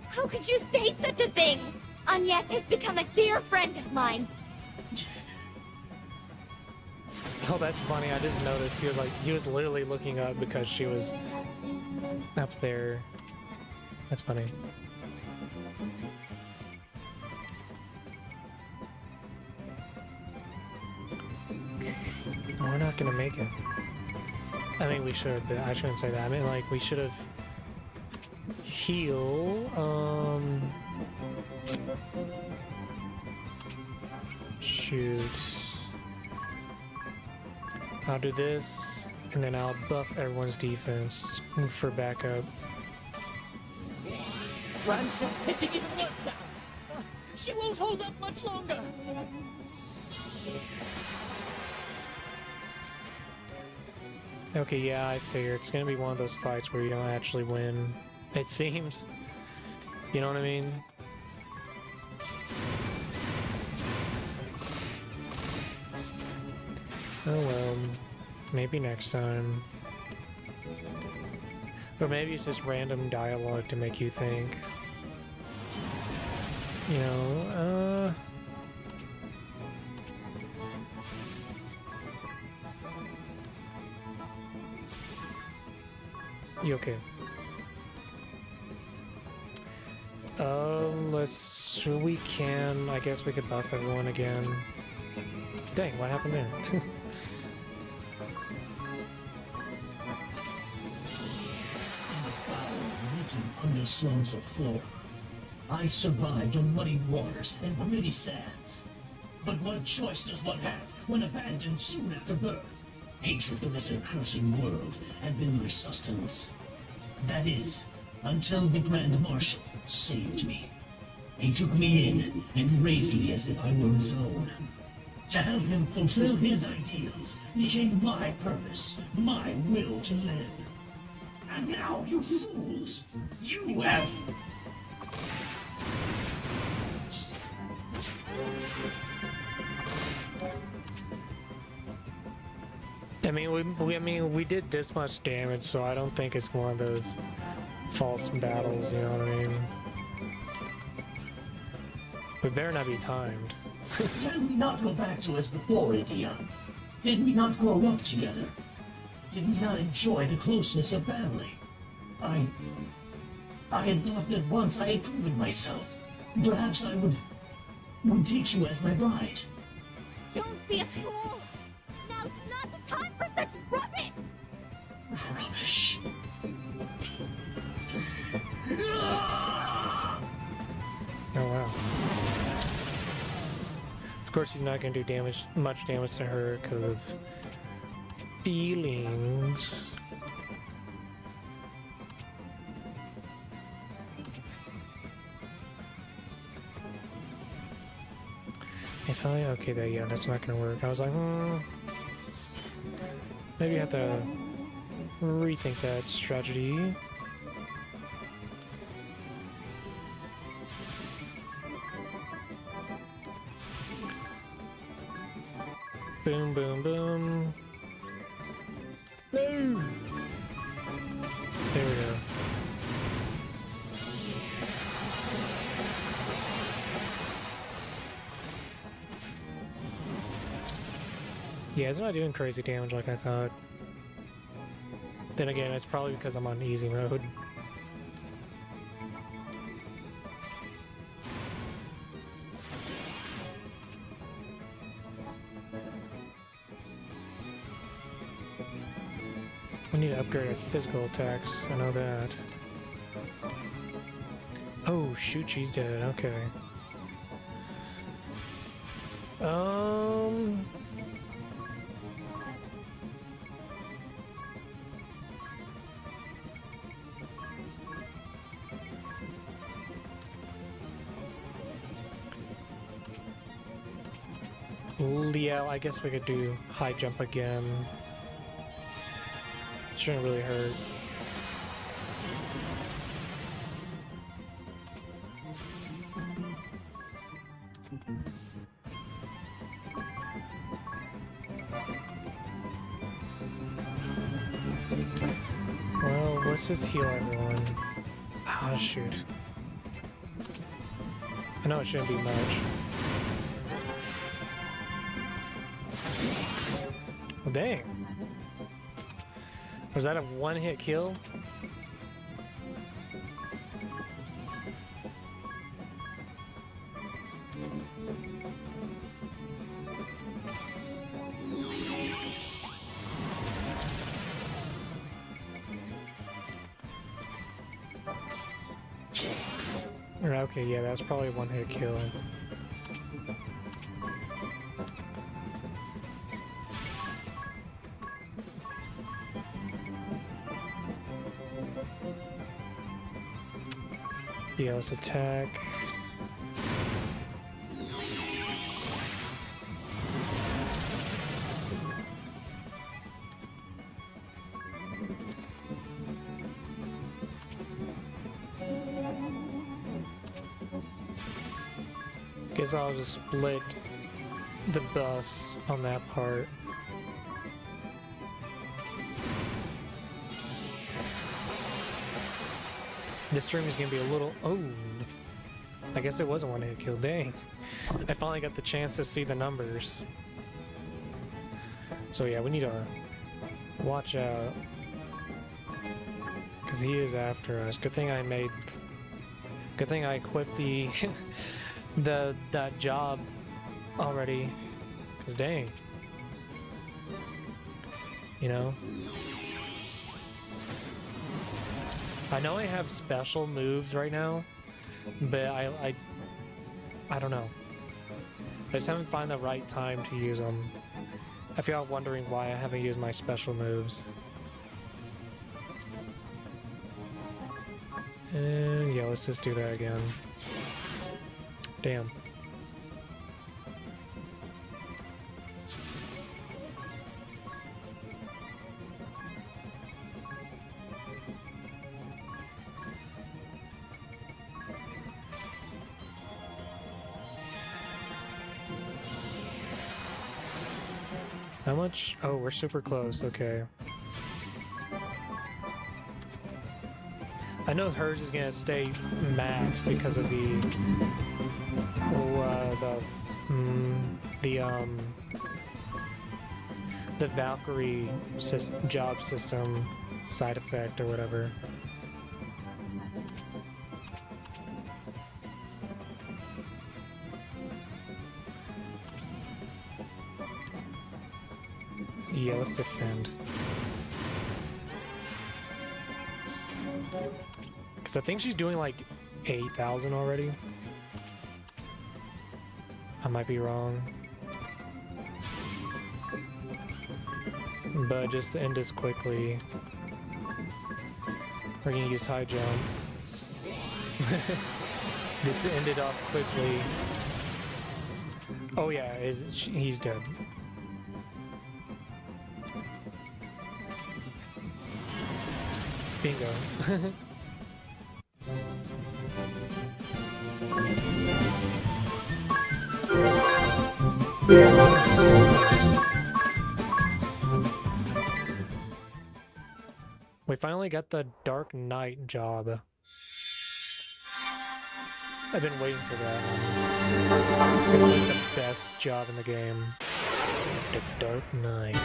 How could you say such a thing? Agnes has become a dear friend of mine. Oh, that's funny. I just noticed he was literally looking up because she was up there. That's funny. We're not gonna make it. I mean, we should, but I shouldn't say that. I mean, like, we should have heal. Shoot. I'll do this, and then I'll buff everyone's defense for backup. Ran's hitting even worse now! She won't hold up much longer! Okay, yeah, I figure it's gonna be one of those fights where you don't actually win. It seems. You know what I mean? Oh well, maybe next time. Or maybe it's just random dialogue to make you think. You know, You okay? We can, I guess we could buff everyone again. Dang, what happened there? sinking under slums of floor. I survived on muddy waters and gritty sands. But what choice does one have when abandoned soon after birth? Hatred for this accursed world had been my sustenance. That is, until the Grand Marshal saved me. He took me in and raised me as if I were his own. To help him fulfill his ideals became my purpose, my will to live. And now, you fools, you have... we did this much damage, so I don't think it's one of those false battles, you know what I mean? We better not be timed. Can we not go back to as before, Idia? Did we not grow up together? Did we not enjoy the closeness of family? I had thought that once I had proven myself, perhaps I would take you as my bride. Don't be a fool! Now's not the time for such rubbish! Rubbish. Oh wow. Of course he's not going to do much damage to her because of feelings. If I, okay, that's not going to work. I was like, maybe I have to rethink that strategy. Boom, boom, boom. No! There we go. Yeah, it's not doing crazy damage like I thought. Then again, it's probably because I'm on easy mode. We need to upgrade our physical attacks, I know that. Oh shoot, she's dead, okay. Yeah, I guess we could do high jump again. Shouldn't really hurt. Well, let's just heal everyone. Ah, shoot. I know it shouldn't be much. Well, dang. Was that a one-hit kill? Okay, yeah, that's probably a one-hit kill. Yeah, let's attack. Guess I'll just split the buffs on that part. This stream is gonna be a little... Oh! I guess it was a one-hit kill. Dang. I finally got the chance to see the numbers. So yeah, we need to watch out. Because he is after us. Good thing I made... Good thing I equipped the... that job already. Because dang. You know? I know I have special moves right now, but I don't know. I just haven't found the right time to use them. I feel like wondering why I haven't used my special moves. And yeah, let's just do that again. Damn. How much? Oh, we're super close. Okay. I know hers is gonna stay max because of the Valkyrie job system side effect or whatever. Yeah, let's defend. Because I think she's doing like 8,000 already. I might be wrong. But just to end this quickly, we're gonna use high jump. Just to end it off quickly. Oh yeah, he's dead. Bingo. We finally got the Dark Knight job. I've been waiting for that one. It's like the best job in the game. The Dark Knight.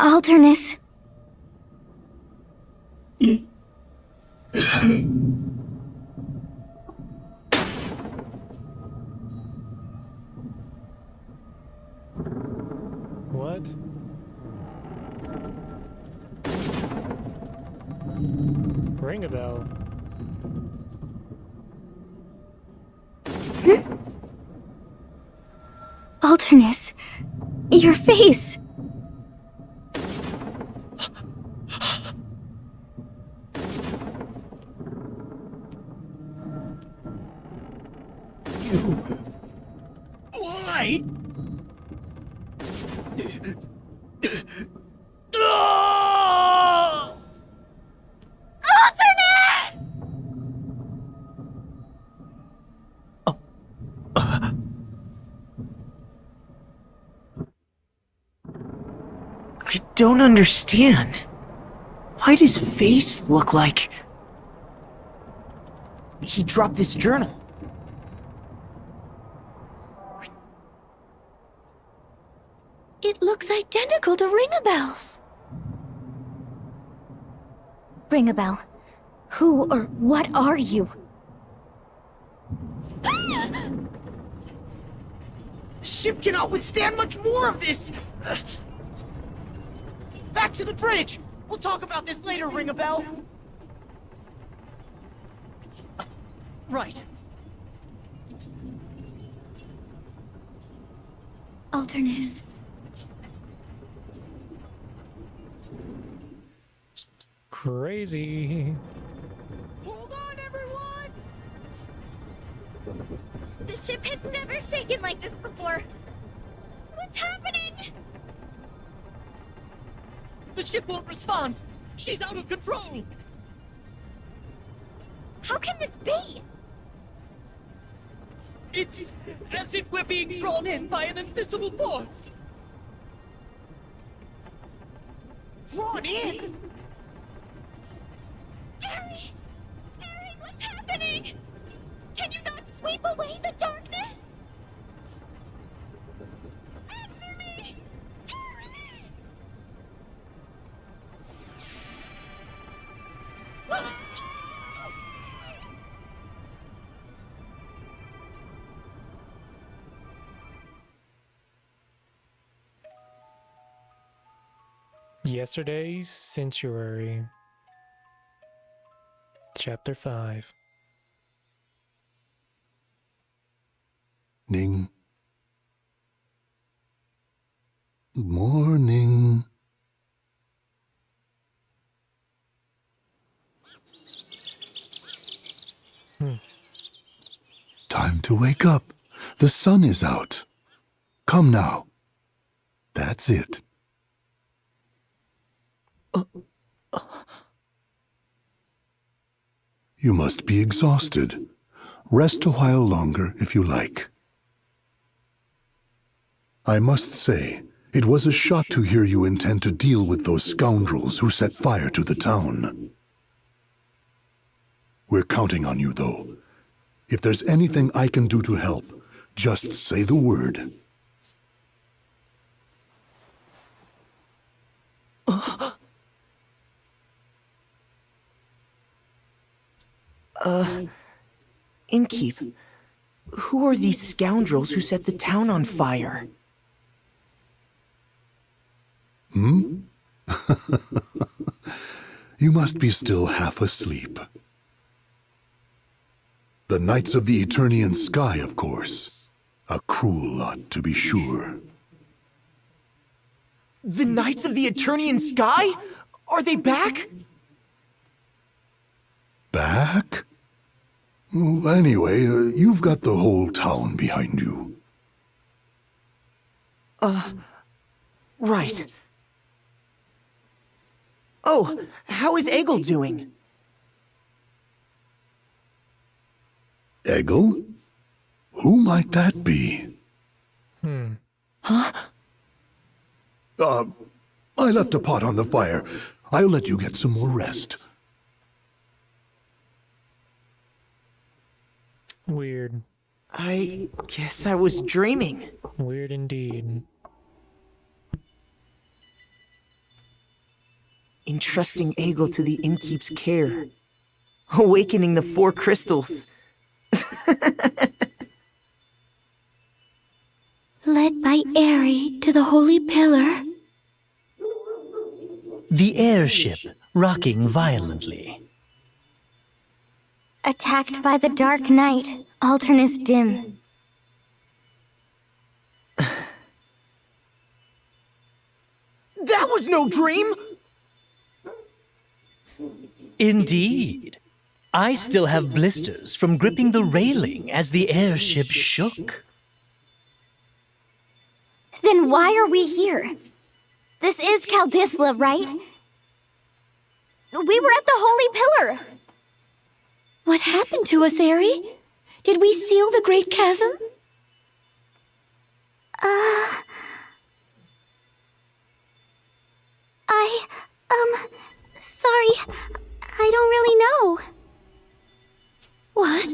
Alternus. What? Ring a bell. Alternus. Your face. Why? I don't understand. Why does face look like... He dropped this journal. It looks identical to Ringabel's. Ringabel. Who or what are you? The ship cannot withstand much more of this! Back to the bridge! We'll talk about this later, Ringabel! Right. Alternus. Crazy. Hold on, everyone! The ship has never shaken like this before. What's happening? The ship won't respond. She's out of control. How can this be? It's as if we're being drawn in by an invisible force. Drawn in? Harry! Harry, what's happening? Can you not sweep away the darkness? Yesterday's Sanctuary. Chapter 5. Ning. Good morning. Time to wake up. The sun is out. Come now. That's it. You must be exhausted. Rest a while longer if you like. I must say, it was a shock to hear you intend to deal with those scoundrels who set fire to the town. We're counting on you, though. If there's anything I can do to help, just say the word. Innkeep, who are these scoundrels who set the town on fire? You must be still half asleep. The Knights of the Eternian Sky, of course. A cruel lot, to be sure. The Knights of the Eternian Sky? Are they back? Back? Oh, anyway, you've got the whole town behind you. Right. Oh, how is Egil doing? Egil? Who might that be? Huh? I left a pot on the fire. I'll let you get some more rest. Weird. I guess I was dreaming. Weird indeed. Entrusting Egil to the innkeep's care. Awakening the 4 crystals. Led by Aerie to the Holy Pillar. The airship rocking violently. Attacked by the Dark Knight, Alternus Dim. That was no dream! Indeed. I still have blisters from gripping the railing as the airship shook. Then why are we here? This is Caldisla, right? We were at the Holy Pillar. What happened to us, Aerie? Did we seal the Great Chasm? Sorry. I don't really know. What?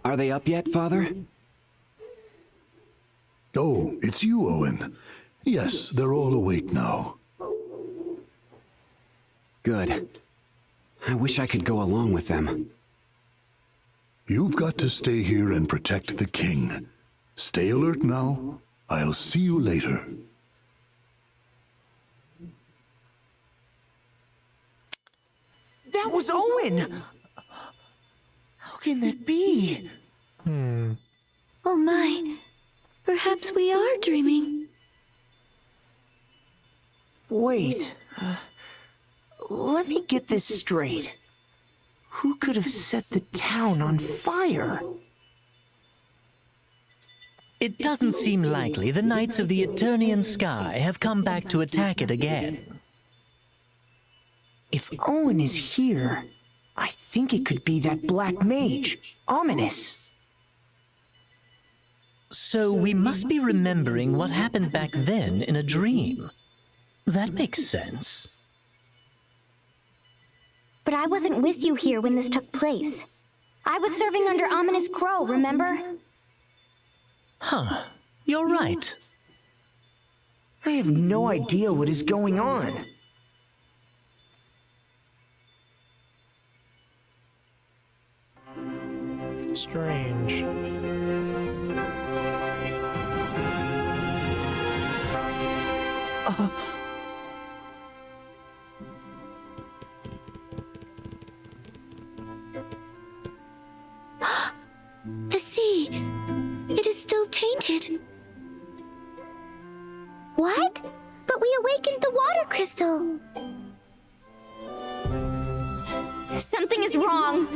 Are they up yet, Father? Oh, it's you, Owen. Yes, they're all awake now. Good. I wish I could go along with them. You've got to stay here and protect the king. Stay alert now. I'll see you later. That was Owen! How can that be? Oh my. Perhaps we are dreaming. Wait. Let me get this straight. Who could have set the town on fire? It doesn't seem likely the Knights of the Eternian Sky have come back to attack it again. If Owen is here, I think it could be that black mage, Ominous. So we must be remembering what happened back then in a dream. That makes sense. But I wasn't with you here when this took place. I was serving under Ominous Crow, remember? Huh. You're right. I have no idea what is going on. Strange. The sea! It is still tainted. What? But we awakened the water crystal. Something is wrong.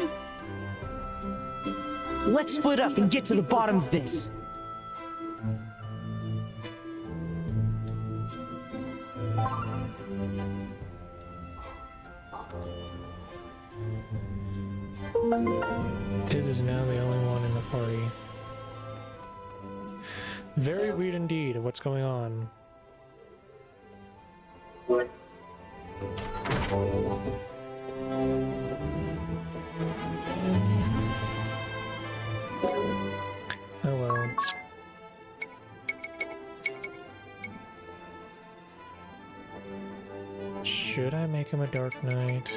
Let's split up and get to the bottom of this. Tiz is now the only one in the party. Very weird indeed. What's going on? Oh well. Should I make him a Dark Knight?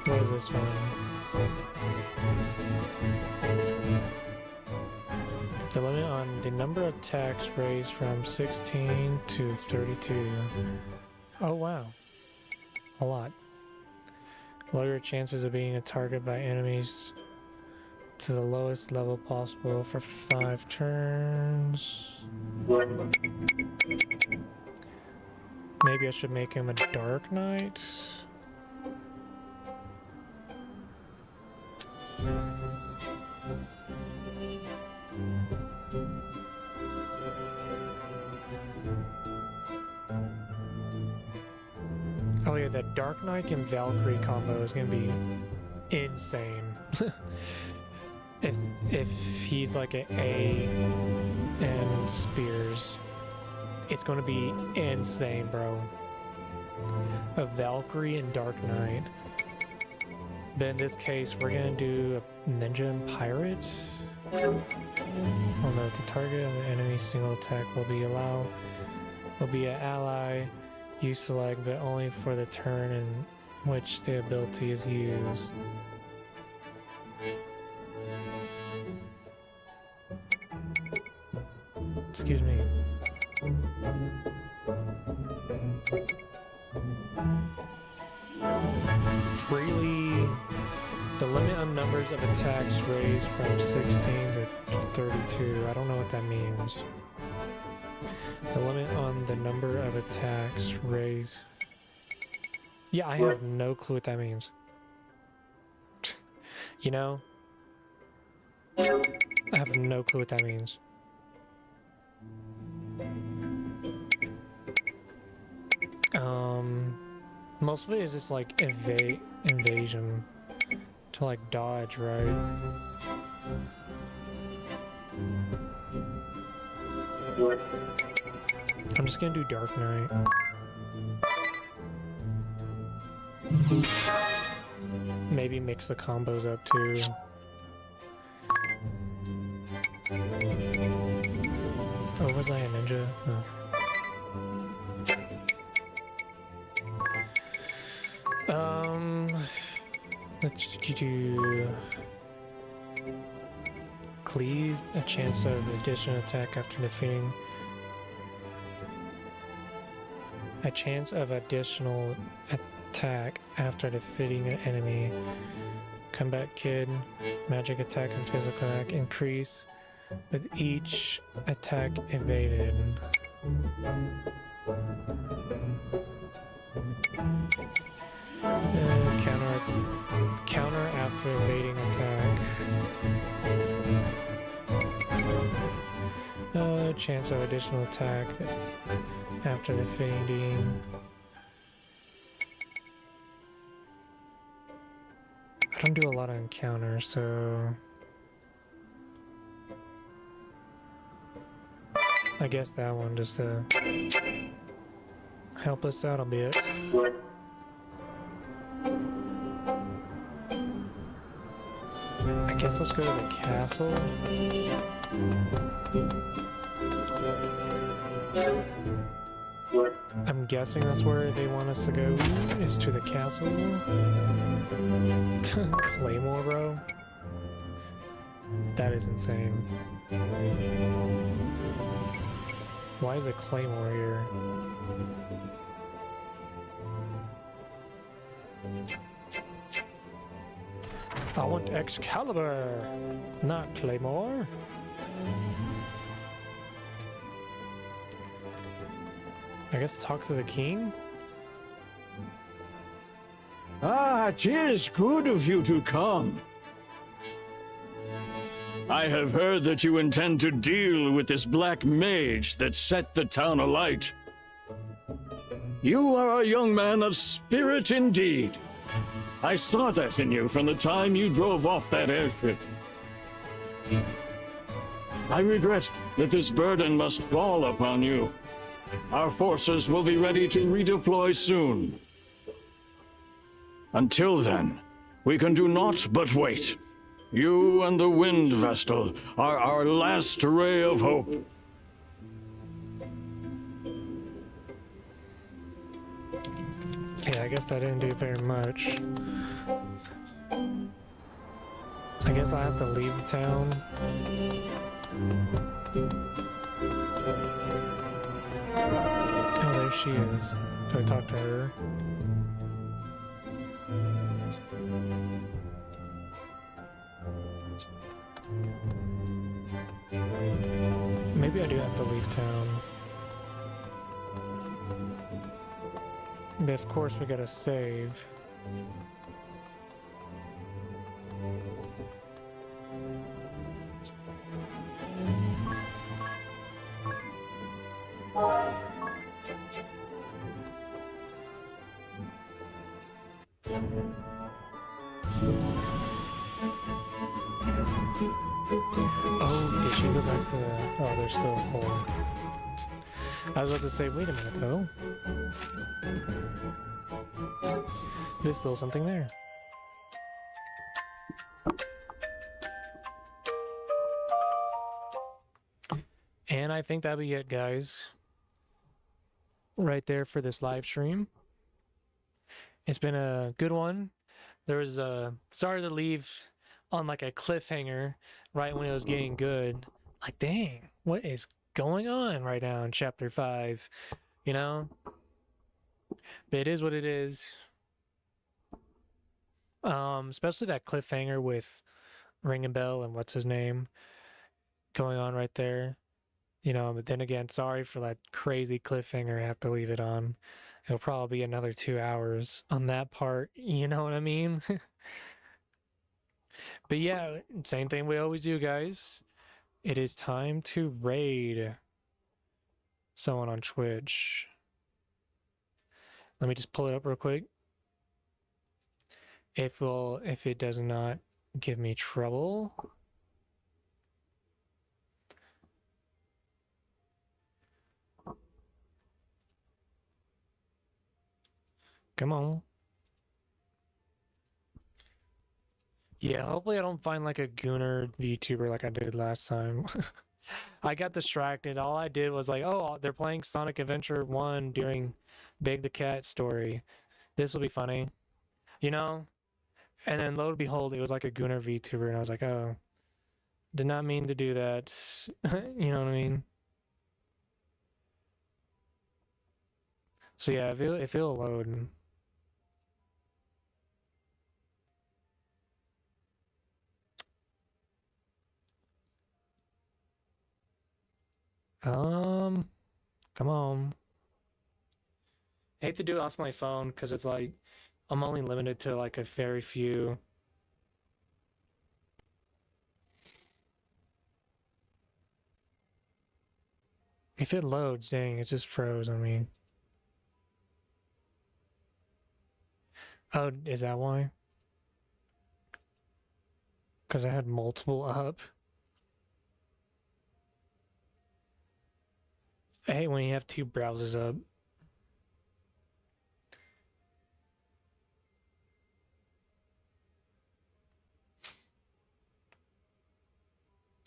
What is this one? The limit on the number of attacks raised from 16 to 32. Oh wow. A lot. Lower your chances of being a target by enemies to the lowest level possible for 5 turns. Maybe I should make him a Dark Knight. Oh yeah, that Dark Knight and Valkyrie combo is gonna be insane. if he's like an A and spears, it's gonna be insane, bro. A Valkyrie and Dark Knight. But in this case, we're gonna do a Ninja and Pirate. Oh no, the target of the enemy's single attack will be an ally you select, but only for the turn in which the ability is used. Excuse me. Freely. The limit on numbers of attacks raised from 16 to 32. I don't know what that means. The limit on the number of attacks raised. Yeah, I have no clue what that means. You know? I have no clue what that means. Most of it is just like invasion to like dodge, right? I'm just gonna do Dark Knight. Maybe mix the combos up too. Oh, was I a ninja? No. Let's do cleave, a chance of additional attack after defeating. A chance of additional attack after defeating an enemy. Combat Kid, magic attack and physical attack increase with each attack evaded. Counter after evading attack. Chance of additional attack after defeating. I don't do a lot of encounters, so I guess that one just to help us out a bit. I guess let's go to the castle. I'm guessing that's where they want us to go, is to the castle. Claymore, bro. That is insane. Why is a Claymore here? I want Excalibur, not Claymore. I guess talk to the king? Ah, 'tis good of you to come. I have heard that you intend to deal with this black mage that set the town alight. You are a young man of spirit indeed. I saw that in you from the time you drove off that airship. I regret that this burden must fall upon you. Our forces will be ready to redeploy soon. Until then, we can do naught but wait. You and the Wind Vestal are our last ray of hope. Yeah, I guess I didn't do very much. I guess I have to leave the town. Oh, there she is. Do I talk to her? Maybe I do have to leave town. But of course we gotta save. Oh, did she go back to the... Oh, there's still a hole. I was about to say, wait a minute though. There's still something there. And I think that'll be it, guys. Right there for this live stream. It's been a good one. There was a... Sorry to leave on like a cliffhanger right when it was getting good. Like, dang, what is going on right now in chapter 5? You know? But it is what it is. Especially that cliffhanger with Ring and Bell and what's his name going on right there. You know, but then again, sorry for that crazy cliffhanger I have to leave it on. It'll probably be another 2 hours on that part, you know what I mean? But yeah, same thing we always do, guys. It is time to raid someone on Twitch. Let me just pull it up real quick. If it does not give me trouble. Come on. Yeah, hopefully I don't find like a Gooner VTuber like I did last time. I got distracted. All I did was like, oh, they're playing Sonic Adventure 1 during Big the Cat story. This will be funny. You know? And then lo and behold, it was like a Gooner VTuber, and I was like, oh, did not mean to do that. You know what I mean? So yeah, if it'll load. Come on. I hate to do it off my phone because it's like I'm only limited to like a very few. If it loads, dang, it just froze on me. Oh, is that why? Because I had multiple up. I hate when you have 2 browsers up.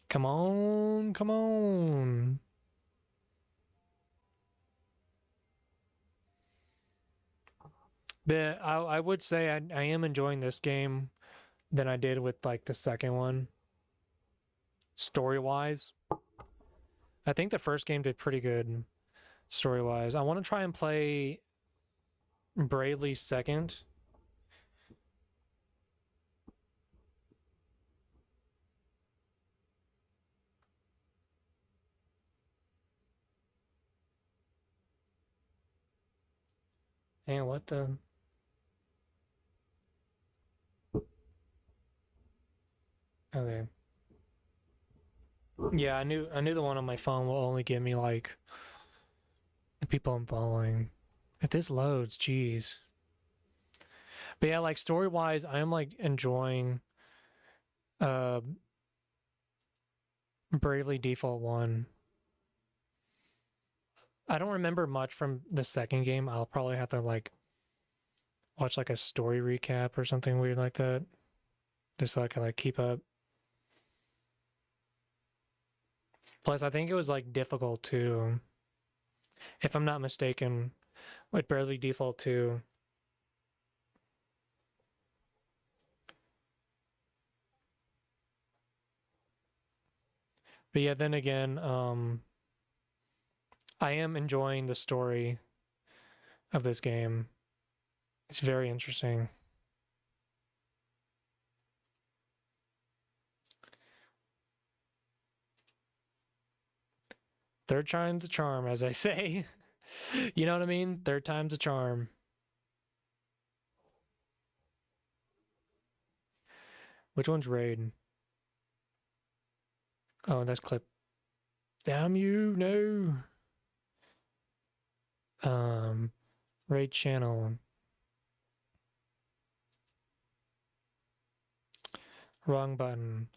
Come on, come on. But I would say I am enjoying this game than I did with like the second one. Story-wise. I think the first game did pretty good story-wise. I want to try and play Bravely Second. And what the... Okay. Yeah, I knew the one on my phone will only give me like the people I'm following. If this loads, jeez. But yeah, like story-wise, I am like enjoying Bravely Default 1. I don't remember much from the second game. I'll probably have to like watch like a story recap or something weird like that. Just so I can like keep up. Plus, I think it was like difficult too. If I'm not mistaken, with Bravely Default 2. But yeah, then again, I am enjoying the story of this game. It's very interesting. Third time's a charm, as I say. You know what I mean? Third time's a charm. Which one's Raid? Oh, that's Clip. Damn you, no. Raid channel. Wrong button.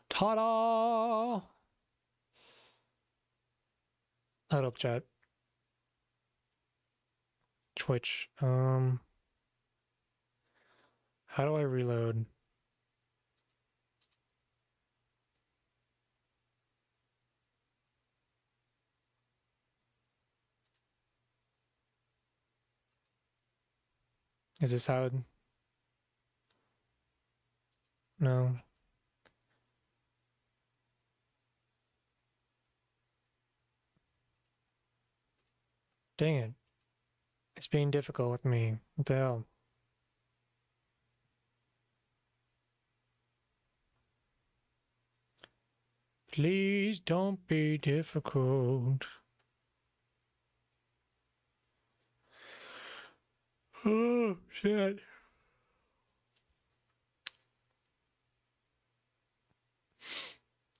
Ta-da! Hold up, chat. Twitch. How do I reload? Is this how? No. Dang it. It's being difficult with me. What the hell? Please don't be difficult. Oh, shit.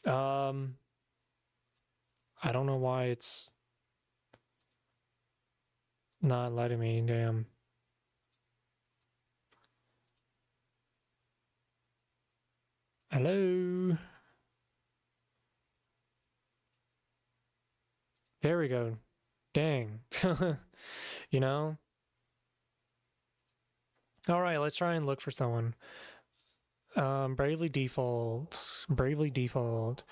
I don't know why it's not letting me, damn. Hello? There we go. Dang. You know? Alright, let's try and look for someone. Bravely Default. Bravely Default.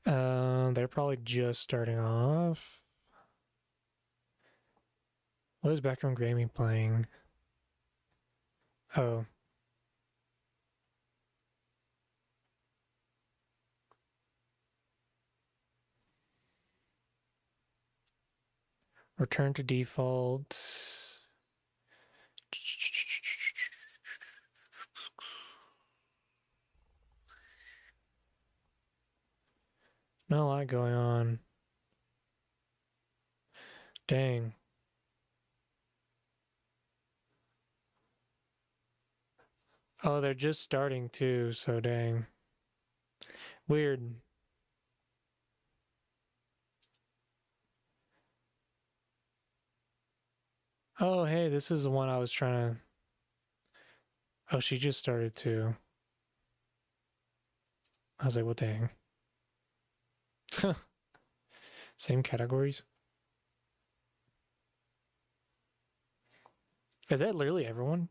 They're probably just starting off. What is background gaming playing? Oh. Return to default. Not a lot going on. Dang. Oh, they're just starting too, so dang. Weird. Oh, hey, this is the one I was trying to... Oh, she just started too. I was like, well, dang. Same categories. Is that literally everyone?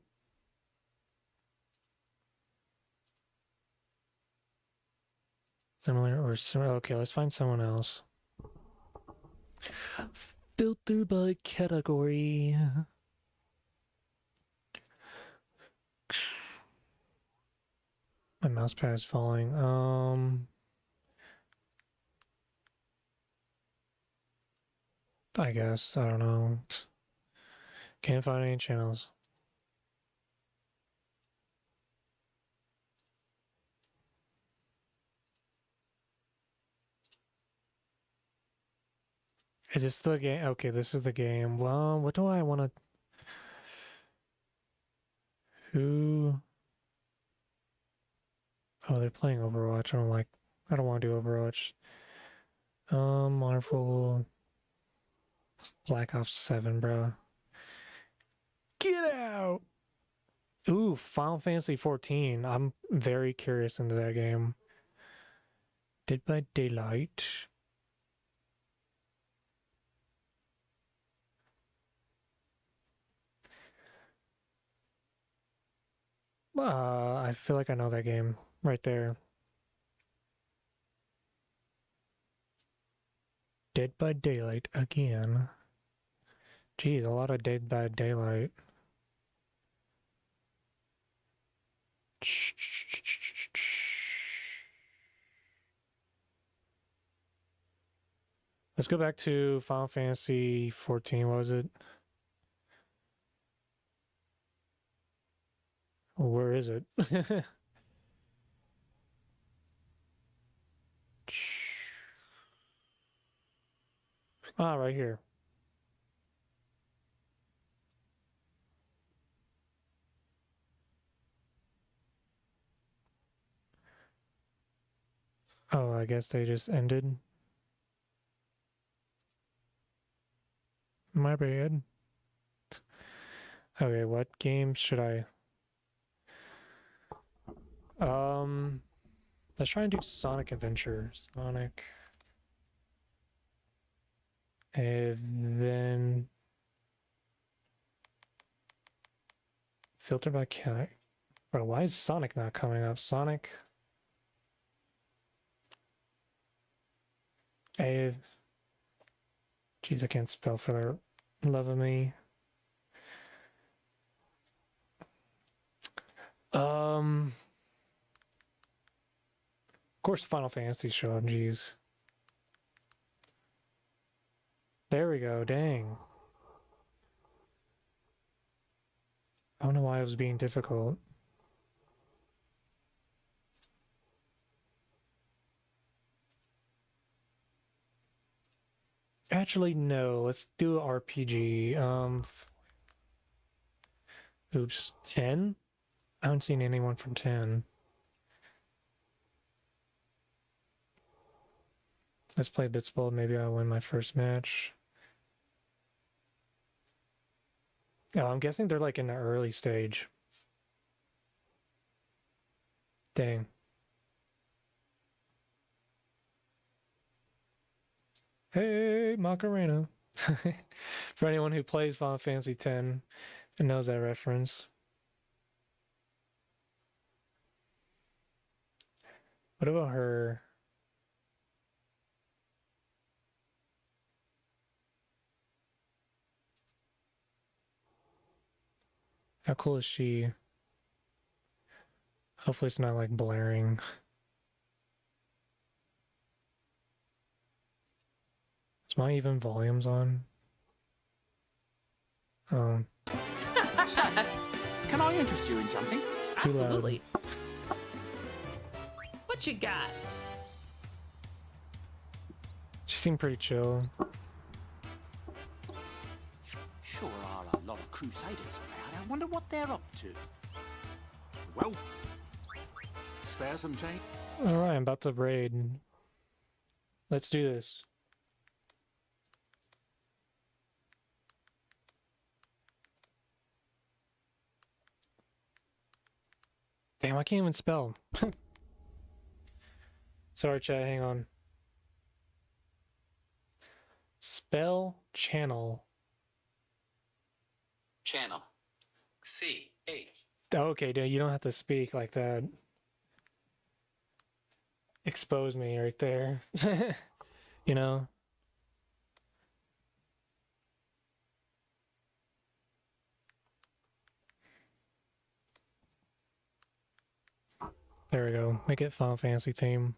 Similar or similar? Okay, let's find someone else. Filter by category. My mouse pad is falling. I guess. I don't know. Can't find any channels. Is this the game? Okay, this is the game. Well, what do I want to... Who... Oh, they're playing Overwatch. I don't want to do Overwatch. Marvel... Black Ops 7, bro. Get out! Ooh, Final Fantasy 14. I'm very curious into that game. Dead by Daylight. I feel like I know that game right there. Dead by Daylight again. Geez, a lot of Dead by Daylight. Let's go back to Final Fantasy 14. What was it? Where is it? Ah, right here. Oh, I guess they just ended. My bad. Okay, what games should I... Let's try and do Sonic Adventure. Sonic... And then... Filter by cat. Bro, why is Sonic not coming up? Sonic... Jeez, I can't spell for the love of me. Of course, Final Fantasy show. Jeez. There we go. Dang. I don't know why it was being difficult. Actually, no. Let's do RPG. Oops. 10? I haven't seen anyone from 10. Let's play Blitzball. Maybe I'll win my first match. Oh, I'm guessing they're like in the early stage. Dang. Hey, Macarena. For anyone who plays Final Fantasy X and knows that reference. What about her? How cool is she? Hopefully it's not like blaring. Is my even volumes on? Oh. Can I interest you in something? Too loud. Absolutely. What you got? She seemed pretty chill. Sure are a lot of crusaders about. I wonder what they're up to. Well, spare some change. Alright, I'm about to raid. Let's do this. Damn, I can't even spell. Sorry, chat, hang on. Spell channel. Channel. C-H. Okay, dude, you don't have to speak like that. expose me right there. You know? There we go. Make it Final Fantasy theme.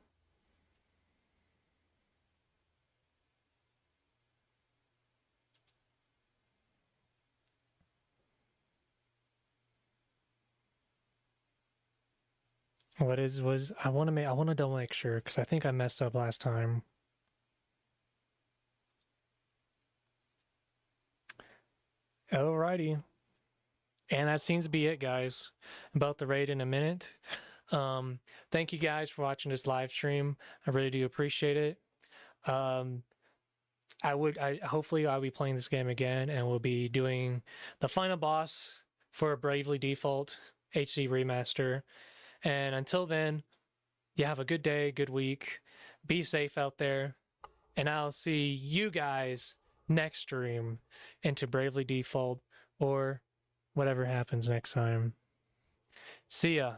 Was I want to double make sure because I think I messed up last time. Alrighty. And that seems to be it, guys. About the raid in a minute. Thank you guys for watching this live stream. I really do appreciate it. Hopefully I'll be playing this game again and we'll be doing the final boss for Bravely Default HD Remaster. And until then, you have a good day, good week. Be safe out there. And I'll see you guys next stream into Bravely Default or whatever happens next time. See ya.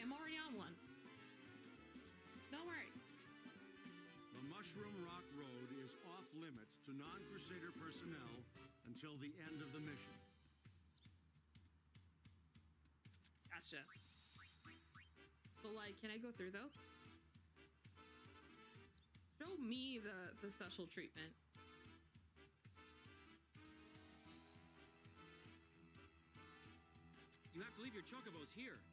I'm already on one. Don't worry. The Mushroom Rock Road is off limits to non-Crusader personnel until the end of the mission. Gotcha. So, like, can I go through, though? Show me the special treatment. You have to leave your chocobos here.